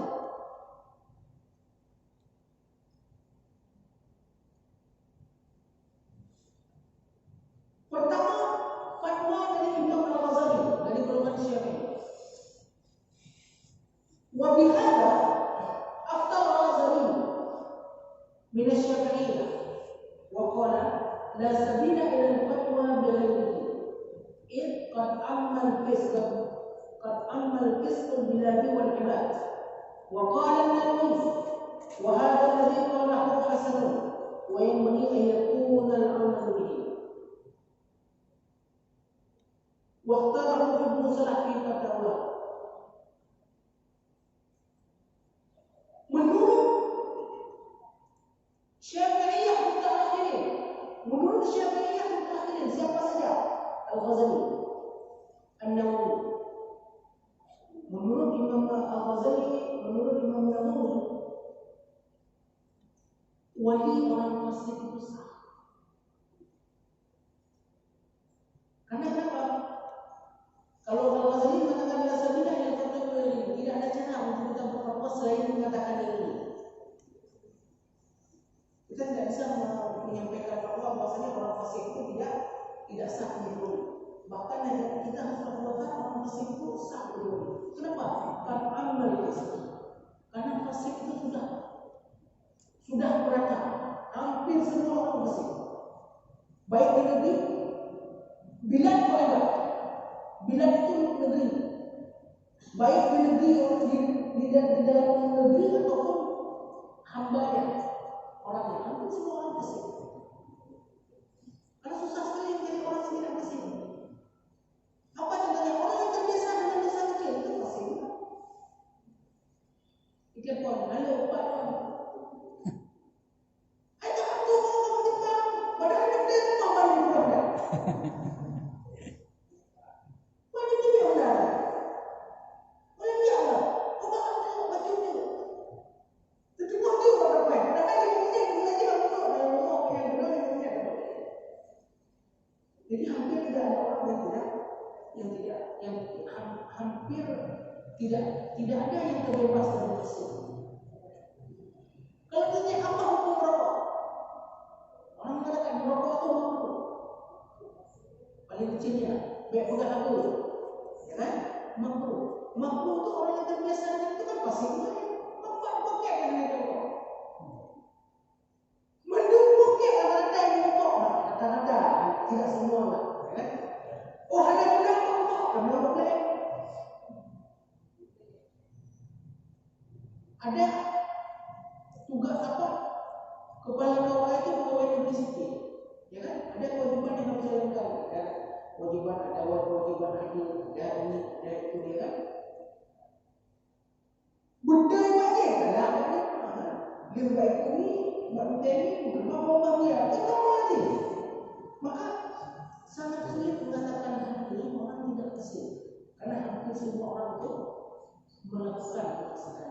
Speaker 2: pertama fatwa dari Imam Al-Ghazali dari golongan Syafi'i. Wa bihadza aftar Al-Ghazali min asy-Syafi'iyyah wa qala la sabila ila al-fatwa bighayrihi id qad amma al-fisq al-biladi wal ibad wa qala an-Nawawi wa hadha alladhi qalahu hasan wa yanbaghi an yakuna al-amal bihi wa ikhtarahu Ibnu Salah fi fatwa. Menurut Syafi'iyah mutaakhirin siapa saja? Al-Ghazali, An-Nawawi. Menurut Imam Al-Ghazali, menurut Imam Nawawi, wali orang fasik itu sah. Karena kenapa? Kalau Al-Ghazali mengatakan la sabila ila fatwa, tidak ada cara untuk kita berfatwa selain mengatakan ini. Kita tidak bisa menyampaikan fatwa bahwasanya orang fasik itu tidak sah menjadi wali. Bahkan kita harus fatwakan orang fasik itu sah menjadi wali. Kenapa? Karena amal fasik. Karena fasik itu sudah merata. Hampir semua orang fasik. Baik di negeri, bilad atau bilad itu negeri. Baik di negeri di dalam negeri ataupun hambanya. Orangnya hampir semua orang fasik. Karena susah sekali menjadi orang yang tidak fasik. Apa contohnya? Orang yang terbiasa dengan dosa kecil itu fasik. Ikan pun, halo Pak Tuan. Ada aku mau timbang, padahal dia rumah balik pulang dah. Mana dia udah? Mana dia udah? Kau ada baju ni? Terima dia orang baik. Jadi hampir tidak ada orang yang hampir tidak ada yang terbebas dari fasik. Kalau tanya apa hukum rokok, orang mengatakan rokok itu makruh. Paling kecilnya, baik pegang lagu, ya kan? Makruh itu orang yang terbiasa dengan itu kan fasik. Bapak pakai yang naik rokok. Mendung pakai kata-kata yang rokok, kata-kata tidak semua lah. Oh hanya pegang rokok, kamu boleh. Ada tugas apa? Kepala kawal itu pegawai negeri sipil, ya kan? Ada kewajiban yang harus dilakukan, ada kewajiban hadir, ada ini, ada itu, ya kan? Benda banyak, ada apa? Dia baik ini, mbak ini, berapa dia? Kita mati. Maka sangat sulit mengatakan hari ini orang tidak fasik, karena hampir semua orang itu melakukan kefasikan.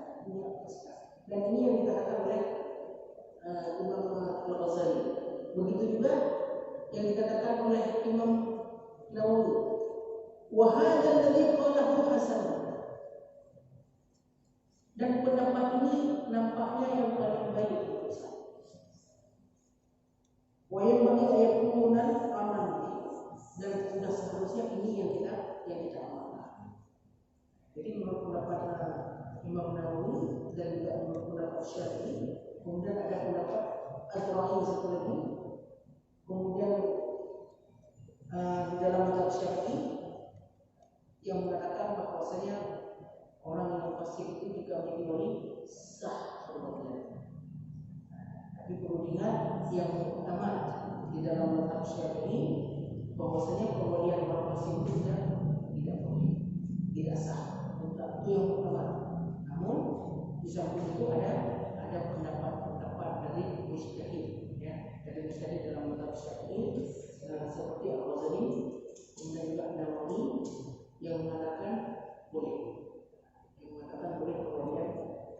Speaker 2: Dan ini yang dikatakan oleh Imam Al-Ghazali. Begitu juga yang dikatakan oleh Imam Nawawi. Wa hadzal ladzi qalahu Hasan Dan pendapat ini nampaknya yang paling baik. Wayang bagi ayat turunan aman, dan sudah seharusnya ini yang kita amalkan. Jadi menurut pendapat Imam Nawawi dan juga menurut pendapat Syafi'i, kemudian ada pendapat Az-Zura'i satu lagi, kemudian di dalam mazhab Syafi'i yang mengatakan bahwasanya orang yang fasik itu jika menjadi wali sah perbuatannya. Tapi perlu diingat yang utama di dalam mazhab Syafi'i bahwasanya perwalian orang fasik itu tidak boleh, tidak sah. Itu yang utama. Namun di samping itu ada pendapat dari mujtahid, ya, dari mujtahid dalam mazhab Syafi'i seperti Al-Ghazali, kemudian juga Nawawi yang mengatakan boleh, perwalian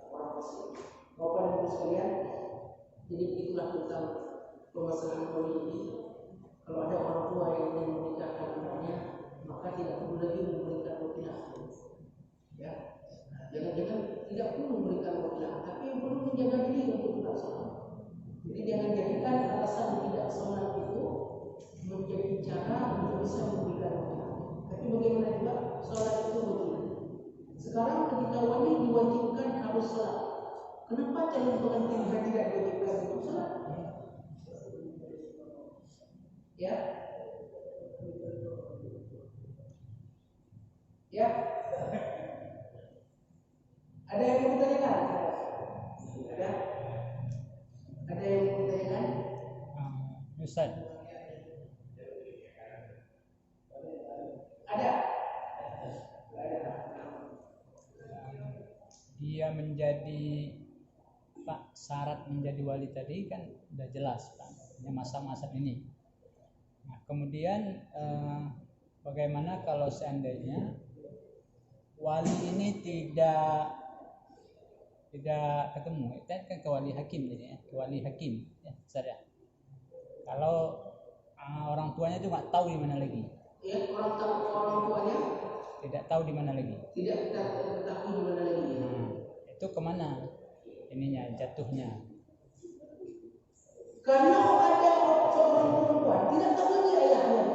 Speaker 2: orang fasik. Bapak dan Ibu sekalian, jadi begitulah tentang permasalahan wali ini. Kalau ada orang tua yang ingin menikahkan anaknya, maka tidak perlu lagi memberikan wakilah. Ya, jangan-jangan tidak perlu memberikan wakilah, tapi yang perlu menjaga diri untuk tidak sholat. Jadi jangan jadikan alasan tidak sholat itu menjadi cara untuk bisa memberikan wakilah. Tapi bagaimana juga sholat itu wajib. Sekarang ketika wali diwajibkan harus sholat, kenapa calon pengantin tidak diwajibkan untuk sholat? Ya, ya. Ada yang mau ditanyakan? Ada yang mau ditanyakan?
Speaker 3: Ustaz.
Speaker 2: Ada.
Speaker 3: Dia menjadi Pak, syarat menjadi wali tadi kan udah jelas Pak, ini masa-masa ini. Nah, kemudian bagaimana kalau seandainya wali ini tidak ketemu, itu kan ke wali hakim jadi ya, ke wali hakim ya, Ustaz ya. Kalau orang tuanya itu nggak tahu di mana lagi.
Speaker 2: Ya, orang tuanya
Speaker 3: tidak tahu di mana lagi.
Speaker 2: Tidak tahu di mana lagi.
Speaker 3: Itu kemana ininya jatuhnya?
Speaker 2: Karena ada seorang perempuan tidak tahu lagi ayahnya,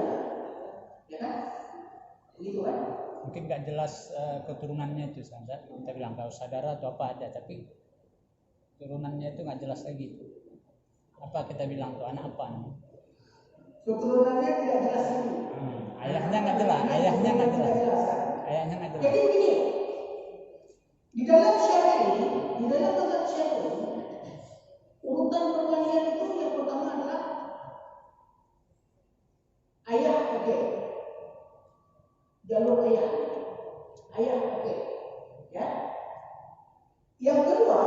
Speaker 2: ya kan? Gitu kan?
Speaker 3: Mungkin nggak jelas keturunannya itu, Ustaz. Kita bilang kalau saudara atau apa ada, tapi turunannya itu nggak jelas lagi. Apa kita bilang tuh anak apa?
Speaker 2: Keturunannya tidak jelas lagi.
Speaker 3: Ayahnya nggak jelas. Ayahnya nggak jelas.
Speaker 2: Jadi begini, di dalam mazhab Syafi'i, urutan perwalian itu yang pertama adalah ayah kakek, jalur ayah kakek, ya. Yang kedua,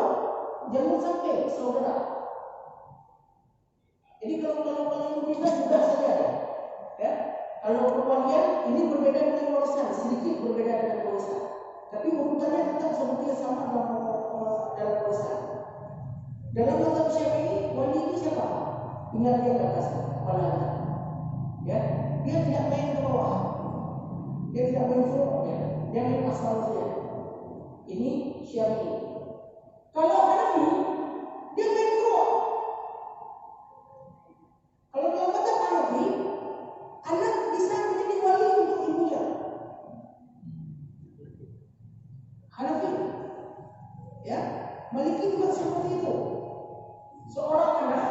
Speaker 2: jangan sampai saudara. Jadi kalau kita mudah saja, ya. Kalau perwalian ini berbeda dengan warisan, sedikit berbeda dengan warisan. Tapi urutannya tetap seperti yang sama dalam warisan. Dalam mazhab Syafi'i, wali itu siapa? Ingat dia ke atas kepalanya. Ya, dia tidak main ke bawah. Dia tidak main furu', ya. Dia main asal saja. Ini Syafi'i. Kalau Hanafi, dia main furu'. Kalau dalam mazhab Hanafi, anak bisa menjadi wali untuk ibunya. Hanafi, ya, Maliki juga seperti itu. Seorang anak,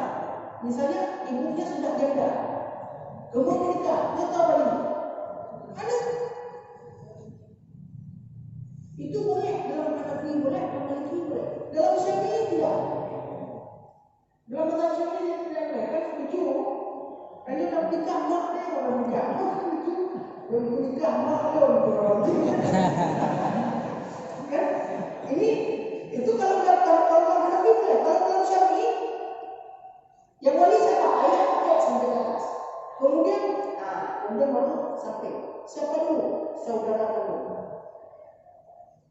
Speaker 2: misalnya ibunya sudah janda, kemudian menikah, dia tahu wali. Anak itu boleh dalam Hanafi boleh, dalam Maliki boleh. Dalam Syafi'i tidak. Dalam mazhab Syafi'i tidak boleh. Kan lucu. Hanya nak nikah mak dia orang nikah. Lucu. Belum nikah mak dia orang nikah. Kan? Ini itu kalau Hanafi boleh. Kalau dalam Syafi'i yang wali siapa? Ayah kakek sampai ke atas. Kemudian baru sampai. Siapa dulu? Saudara dulu.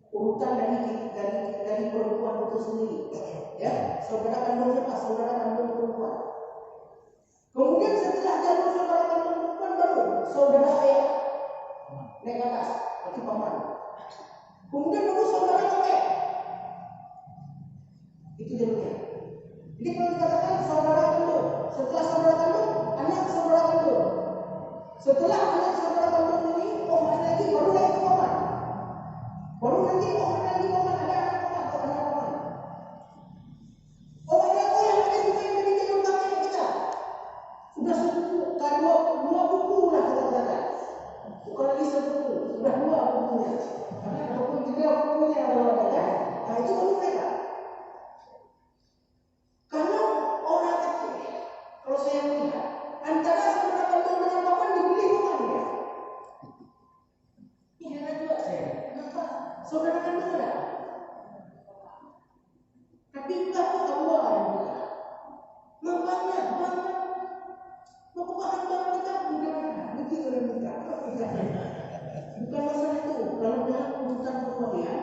Speaker 2: Urutan dari perempuan itu sendiri. Ya, saudara kandung siapa? Saudara kandung perempuan. Kemudian setelah jalur saudara kandung perempuan baru saudara ayah naik atas, berarti paman. Kemudian baru saudara kakek. Sudah dua buku lah kita katakan. Bukan lagi satu buku, sudah dua bukunya. Ataupun tiga bukunya kalau ada. Nah itu baru mereka. Kalau orang kecil, kalau saya melihat antara saudara kandung dengan paman dipilih pamannya. Ini heran juga saya. Kenapa saudara kandung ada? Tapi bapak Allah yang buka. Makanya banyak bapak kita begitu oleh kita. Bukan masalah itu. Kalau dalam urutan perwalian,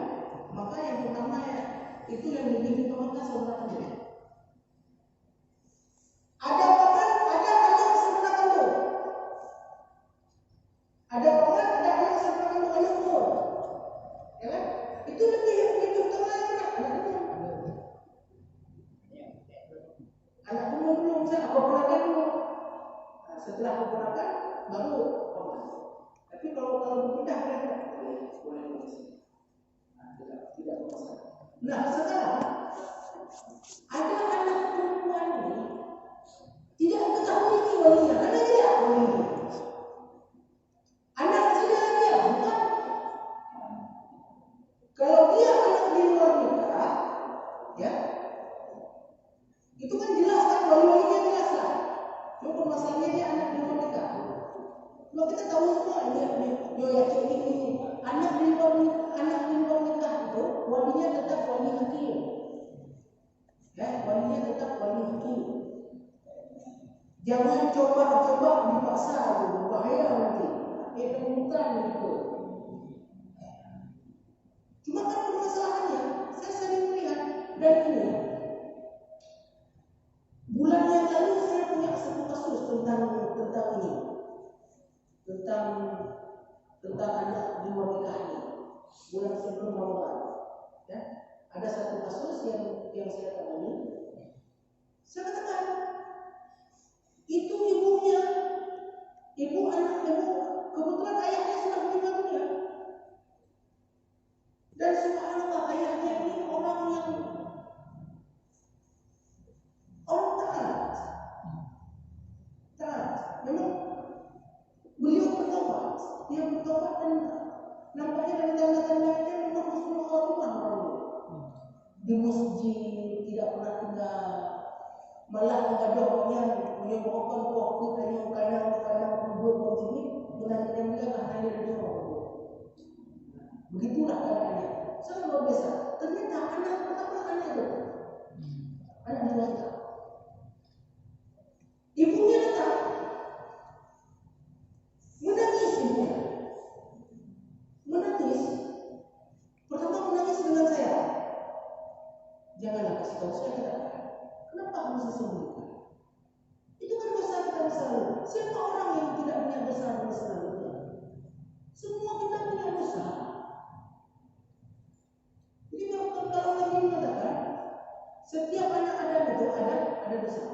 Speaker 2: maka yang pertama ya itu yang dibimbing pemerintah saudara kandung. Ada paman, ada anak saudara kandung. Ada paman, ada anak saudara kandung, anak umur. Ya kan? Itu lebih utama yang mana? Anak umur belum, saya keponakan dulu. Nah, setelah keponakan baru paman. Tapi kalau berpindah boleh. Tidak masalah. Nah sekarang ada anak perempuan ini tidak ketahui ini walinya, karena dia wali. Anak kecil dia bukan. Kalau dia anak di luar nikah, ya, itu kan jelas kan wali-walinya jelas lah. Cuma masalahnya dia anak di luar nikah. Kalau kita tahu semua ini anak di luar nikah itu walinya tetap wali hakim. Ya, walinya tetap wali hakim. Jangan coba-coba dipaksa itu berbahaya nanti. Itu bukan itu. Cuma kan permasalahannya, saya sering melihat dan ini. Bulan yang lalu saya punya satu kasus tentang ini. Tentang anak di luar nikah ini. Bulan sebelum Ramadan. Ya, ada satu kasus yang saya tangani. Saya katakan itu ibu kebetulan ayahnya sudah meninggal dunia. Dan subhanallah ayahnya ini orang taat. Memang beliau bertobat. Dia bertobat dan nampaknya dari tanda-tandanya memang husnul khatimah orang ini. Di masjid tidak pernah tinggal, malah mengadahnya menyebabkan waktu kadang kubur sini menanyakan dia karena dia di rumah. Begitulah keadaannya. Sangat luar biasa. Ternyata anak pertama anak itu, anak wanita. Ibunya datang, menangis ibunya. Pertama menangis dengan saya. Janganlah kasih tahu saya tidak. Kenapa harus disembunyikan? Itu kan dosa kita besar. Siapa orang yang tidak punya dosa? Semua kita punya dosa. Jadi kalau Nabi mengatakan setiap anak Adam itu ada dosa.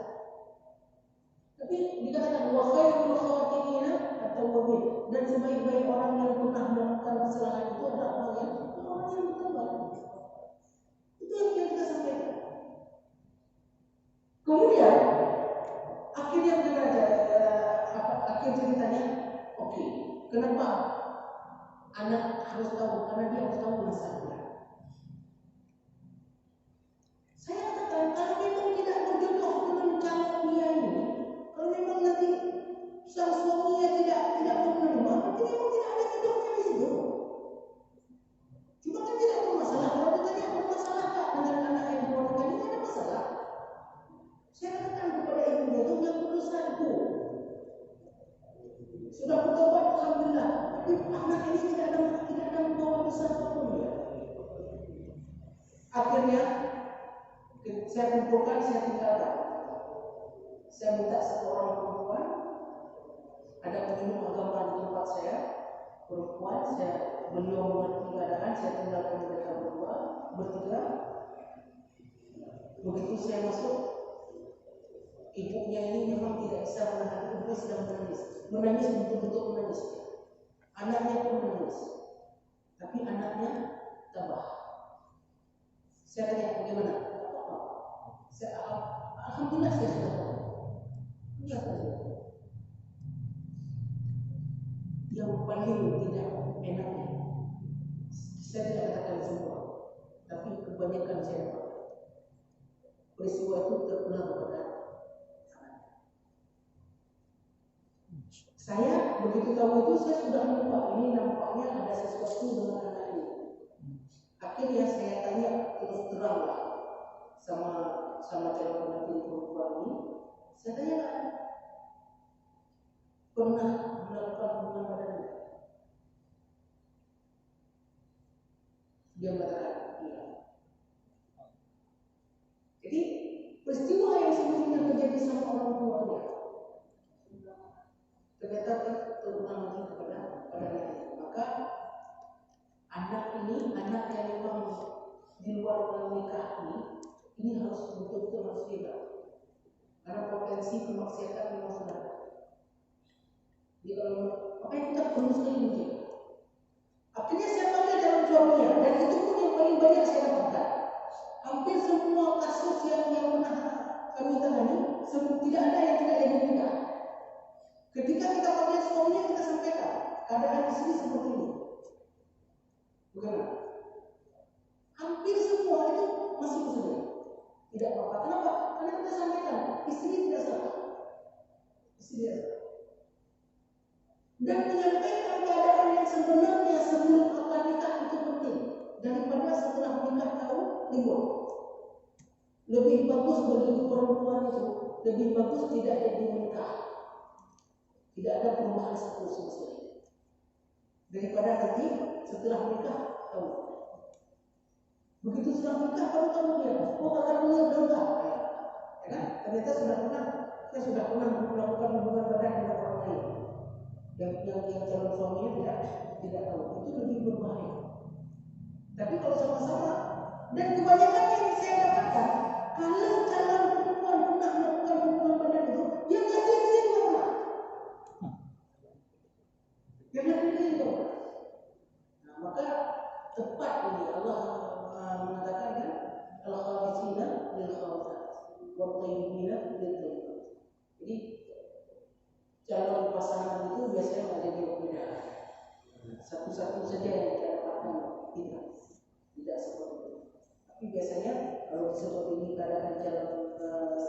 Speaker 2: Tapi dikatakan wa khairul khawatimina at-tawwabin, dan sebaik-baik orang yang pernah melakukan kesalahan itu adalah orang yang bertobat. Itu yang kita sampaikan. Kemudian akhirnya akhir ceritanya, oke, kenapa anak harus tahu? Karena dia harus tahu masalahnya. Saya katakan kalau memang tidak berjodoh dengan calon dia ini, kalau memang nanti sang suaminya tidak menerima, berarti memang tidak ada jodohnya di situ. Cuma kan tidak bermasalah. Kalau ditanya bermasalah tak dengan anak yang diwanita ini, ada masalah. Saya katakan kepada ibunya itu yang berusaha itu sudah bertobat, alhamdulillah. Tapi anak ini tidak ada membawa dosa apapun ya. Akhirnya saya kumpulkan, saya tinggalkan. Saya minta satu orang perempuan, ada penyuluh agama di tempat saya, perempuan, beliau mengerti keadaan, saya tinggalkan mereka berdua, bertiga. Begitu saya masuk, ibunya ini memang tidak bisa menahan, ibunya sedang menangis betul-betul menangis. Anaknya pun menangis, tapi anaknya tabah. Saya tanya bagaimana? Alhamdulillah saya sudah tahu. Iya saja. Yang paling tidak enaknya, saya tidak katakan semua, tapi kebanyakan saya dapat peristiwa itu terulang pada anak. Saya begitu tahu itu saya sudah lupa, ini nampaknya ada sesuatu dengan anak ini. Akhirnya saya tanya terus terang lah sama calon pengantin perempuan ini. Saya tanya, pernah melakukan hubungan badan? Dia mengatakan iya. Jadi peristiwa yang semestinya terjadi sama orang tua dia ternyata terulang lagi kepada anaknya. Maka anak ini, anak yang memang di luar nikah ini harus betul-betul harus bebas. Karena potensi kemaksiatan memang sudah ada. Jadi kalau makanya kita perlu sekali menjaga. Akhirnya saya panggil calon suaminya, dan itu pun yang paling banyak saya dapatkan. Hampir semua kasus yang pernah kami tangani, tidak ada yang tidak ada nikah. Ketika kita panggil suaminya, kita sampaikan keadaan istri seperti ini. Bukan? Hampir semua itu masih bersedia. Tidak apa-apa. Kenapa? Karena kita sampaikan istri tidak salah. Istri tidak salah. Dan menyampaikan keadaan yang sebenarnya sebelum akad nikah itu penting daripada setelah nikah tahu ribut. Lebih bagus bagi perempuan itu, lebih bagus tidak ada nikah, tidak ada perubahan status sekali, daripada nanti setelah nikah tahu. Begitu sudah nikah baru tahu dia, oh katanya udah enggak, ya kan? Ternyata saya sudah pernah melakukan hubungan badan dengan orang lain. Yang calon suaminya tidak tahu, itu lebih berbahaya. Tapi kalau sama-sama, dan kebanyakan yang saya dapatkan, kalau calon perempuan pernah melakukan hubungan badan itu, yang ngasih istri juga pernah. Yang ngasih istri juga pernah. Nah, maka tepat ini Allah mengatakan kan, al-khabithina lil-khabithat, wal-tayyibina lil-tayyibat. Jadi calon pasangan itu biasanya ada di perbedaan. Satu-satu saja yang kita dapatkan tidak seperti itu. Tapi biasanya kalau seperti ini keadaan calon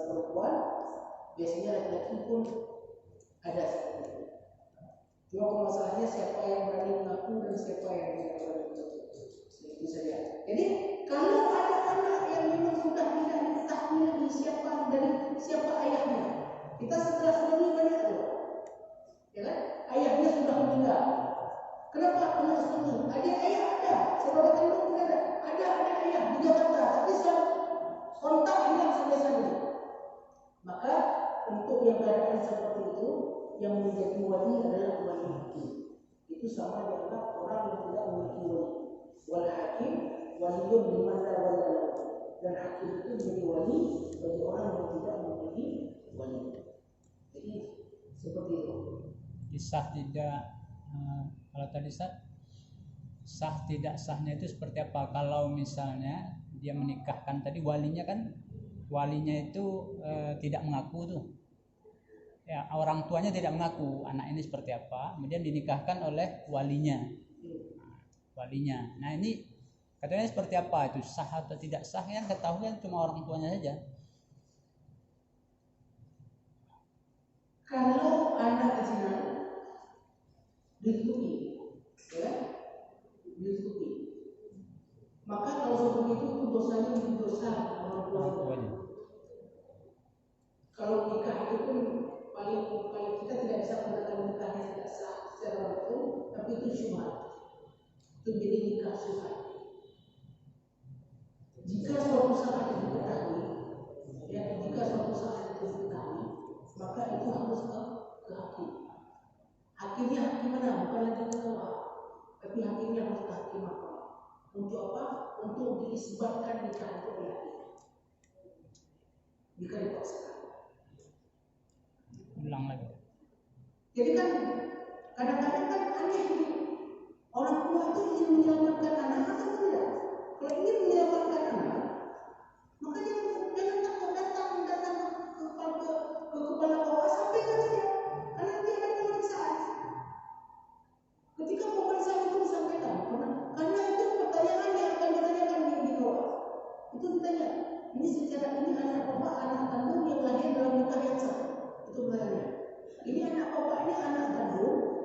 Speaker 2: perempuan, biasanya laki-laki pun ada seperti itu. Cuma masalahnya siapa yang berani mengaku dan siapa yang tidak berani mengaku. Itu saja. Jadi kalau ada anak yang memang sudah tidak diketahui lagi siapa ayahnya, kita setelah ini banyak tuh. Ya kan? Ayahnya sudah meninggal. Kenapa punya sunyi? Ada ayah ada, saudara kandung tidak ada ayah di Jakarta, tapi kontak hilang sampai sana. Maka untuk yang keadaan seperti itu, yang menjadi wali adalah wali hakim. Itu sama dianggap orang yang tidak memiliki wali. Wal hakim waliyun liman la waliya. Dan hakim itu menjadi wali bagi orang yang tidak memiliki wali. Jadi seperti itu.
Speaker 3: Sah tidak, kalau tadi sah tidak sahnya itu seperti apa? Kalau misalnya dia menikahkan tadi walinya itu tidak mengaku tuh, ya orang tuanya tidak mengaku anak ini seperti apa, kemudian dinikahkan oleh walinya. Nah ini katanya seperti apa itu, sah atau tidak sah? Yang ketahuan cuma orang tuanya saja.
Speaker 2: Kalau anak zina ditutupi, ya, ditutupi. Maka kalau seperti itu dosanya itu dosa orang tuanya. Kalau nikah itu pun paling kita tidak bisa mengatakan nikahnya tidak sah secara hukum, tapi itu syubhat. Itu jadi nikah syubhat. Jika suatu saat itu diketahui, maka itu harus ke hakim. Hakimnya hakim mana? Bukan lagi ketua, tapi hakimnya harus ke hakim apa? Untuk apa? Untuk diisbatkan nikah itu oleh hakim. Jika dipaksakan.
Speaker 3: Ulang lagi.
Speaker 2: Jadi kan kadang-kadang kan aneh gitu. Orang tua itu ingin menyelamatkan anak atau tidak? Kalau ingin menyelamatkan anak, maka jangan takut datang ke kepala kawasan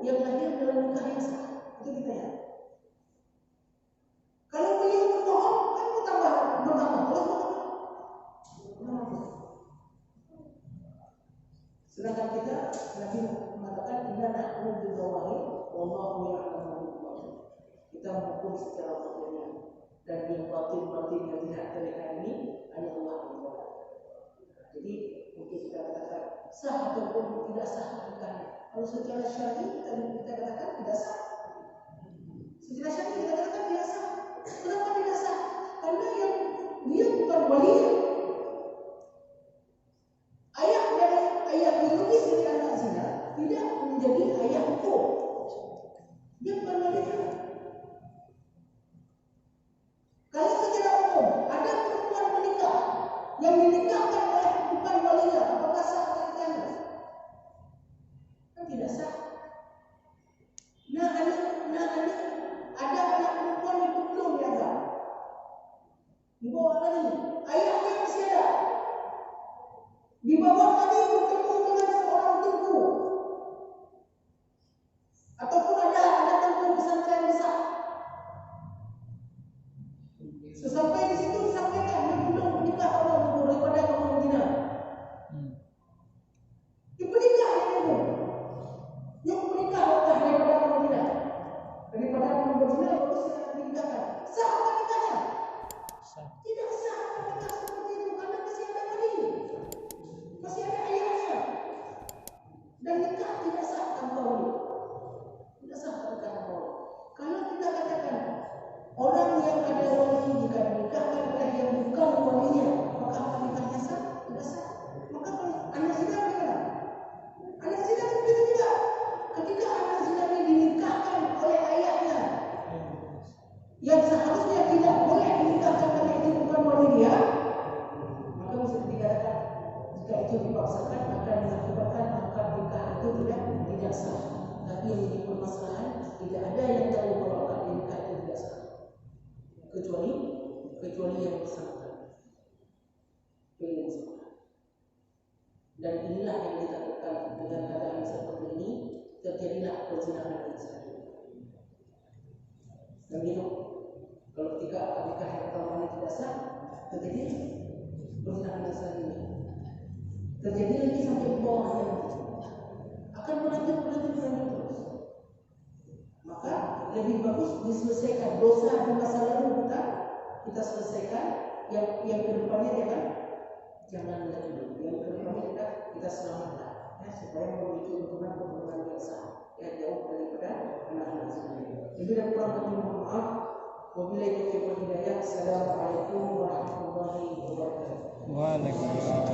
Speaker 2: yang lahir dalam nikah yang sah. Itu kita ya. Kalau beliau berbohong, kan bertambah. Sedangkan kita Nabi mengatakan inna nahnu bidzawahir wallahu ya'lamu. Kita menghukum secara batinnya, dan yang batin yang tidak terlihat ini hanya Allah yang tahu. Jadi mungkin kita katakan sah ataupun tidak sah nikahnya. Kalau secara syar'i kita katakan tidak sah. Secara syar'i kita katakan tidak sah. Kenapa tidak sah? Karena yang dia bukan wali. Ayah biologis dari anak zina tidak menjadi ayah hukum. Dia bukan wali. Kalau secara umum ada perempuan menikah yang dinikahkan oleh bukan walinya, apakah sah atau tidak? Kan tidak sah. Nah ada anak perempuan itu belum dianggap. Dibawa lagi, ayahnya masih ada. Dibawa lagi bertemu dengan seorang tunggu, ataupun ada tunggu pesantren besar. Sesampai di situ disampaikan dia belum menikah orang tunggu daripada orang zina. Dipernikah yang menikah orang daripada orang zina. Daripada orang berzina baru saya menikahkan. Sah apa nikahnya? Tidak sah nikah seperti itu karena masih ada wali. Masih ada ayahnya. Dan nikah tidak sah tanpa wali. Tidak sah tanpa wali. Kalau kita katakan orang yang ada wali jika dinikahkan oleh yang bukan walinya, maka nikahnya sah? Tidak sah. Maka kalau anak zina bagaimana? Anak zina begitu juga. Ketika anak zina ini dinikahkan oleh ayahnya, yang seharusnya tidak boleh dinikahkan karena itu bukan wali dia, maka bisa dikatakan jika itu dipaksakan akan mengakibatkan akad nikah itu tidak sah. Tapi yang jadi permasalahan tidak ada yang tahu kalau akad nikah itu tidak sah, kecuali yang bersangkutan. Dan inilah yang ditakutkan dengan keadaan seperti ini terjadilah perzinahan Islam. Dan itu kalau ketika nikah yang pertama ini tidak sah, terjadi perzinahan Islam ini. Terjadi lagi sampai ke bawahnya akan berlanjut terus. Maka lebih bagus diselesaikan dosa di masa lalu kita selesaikan. Yang kedepannya jangan lagi. Yang kedepannya kita selamatkan ya, supaya memiliki hubungan yang sah yang jauh daripada anak-anak sendiri. Lebih dan kurang kami mohon maaf. Wabillahi taufiq wal hidayah. Assalamualaikum warahmatullahi wabarakatuh.
Speaker 3: Waalaikumsalam.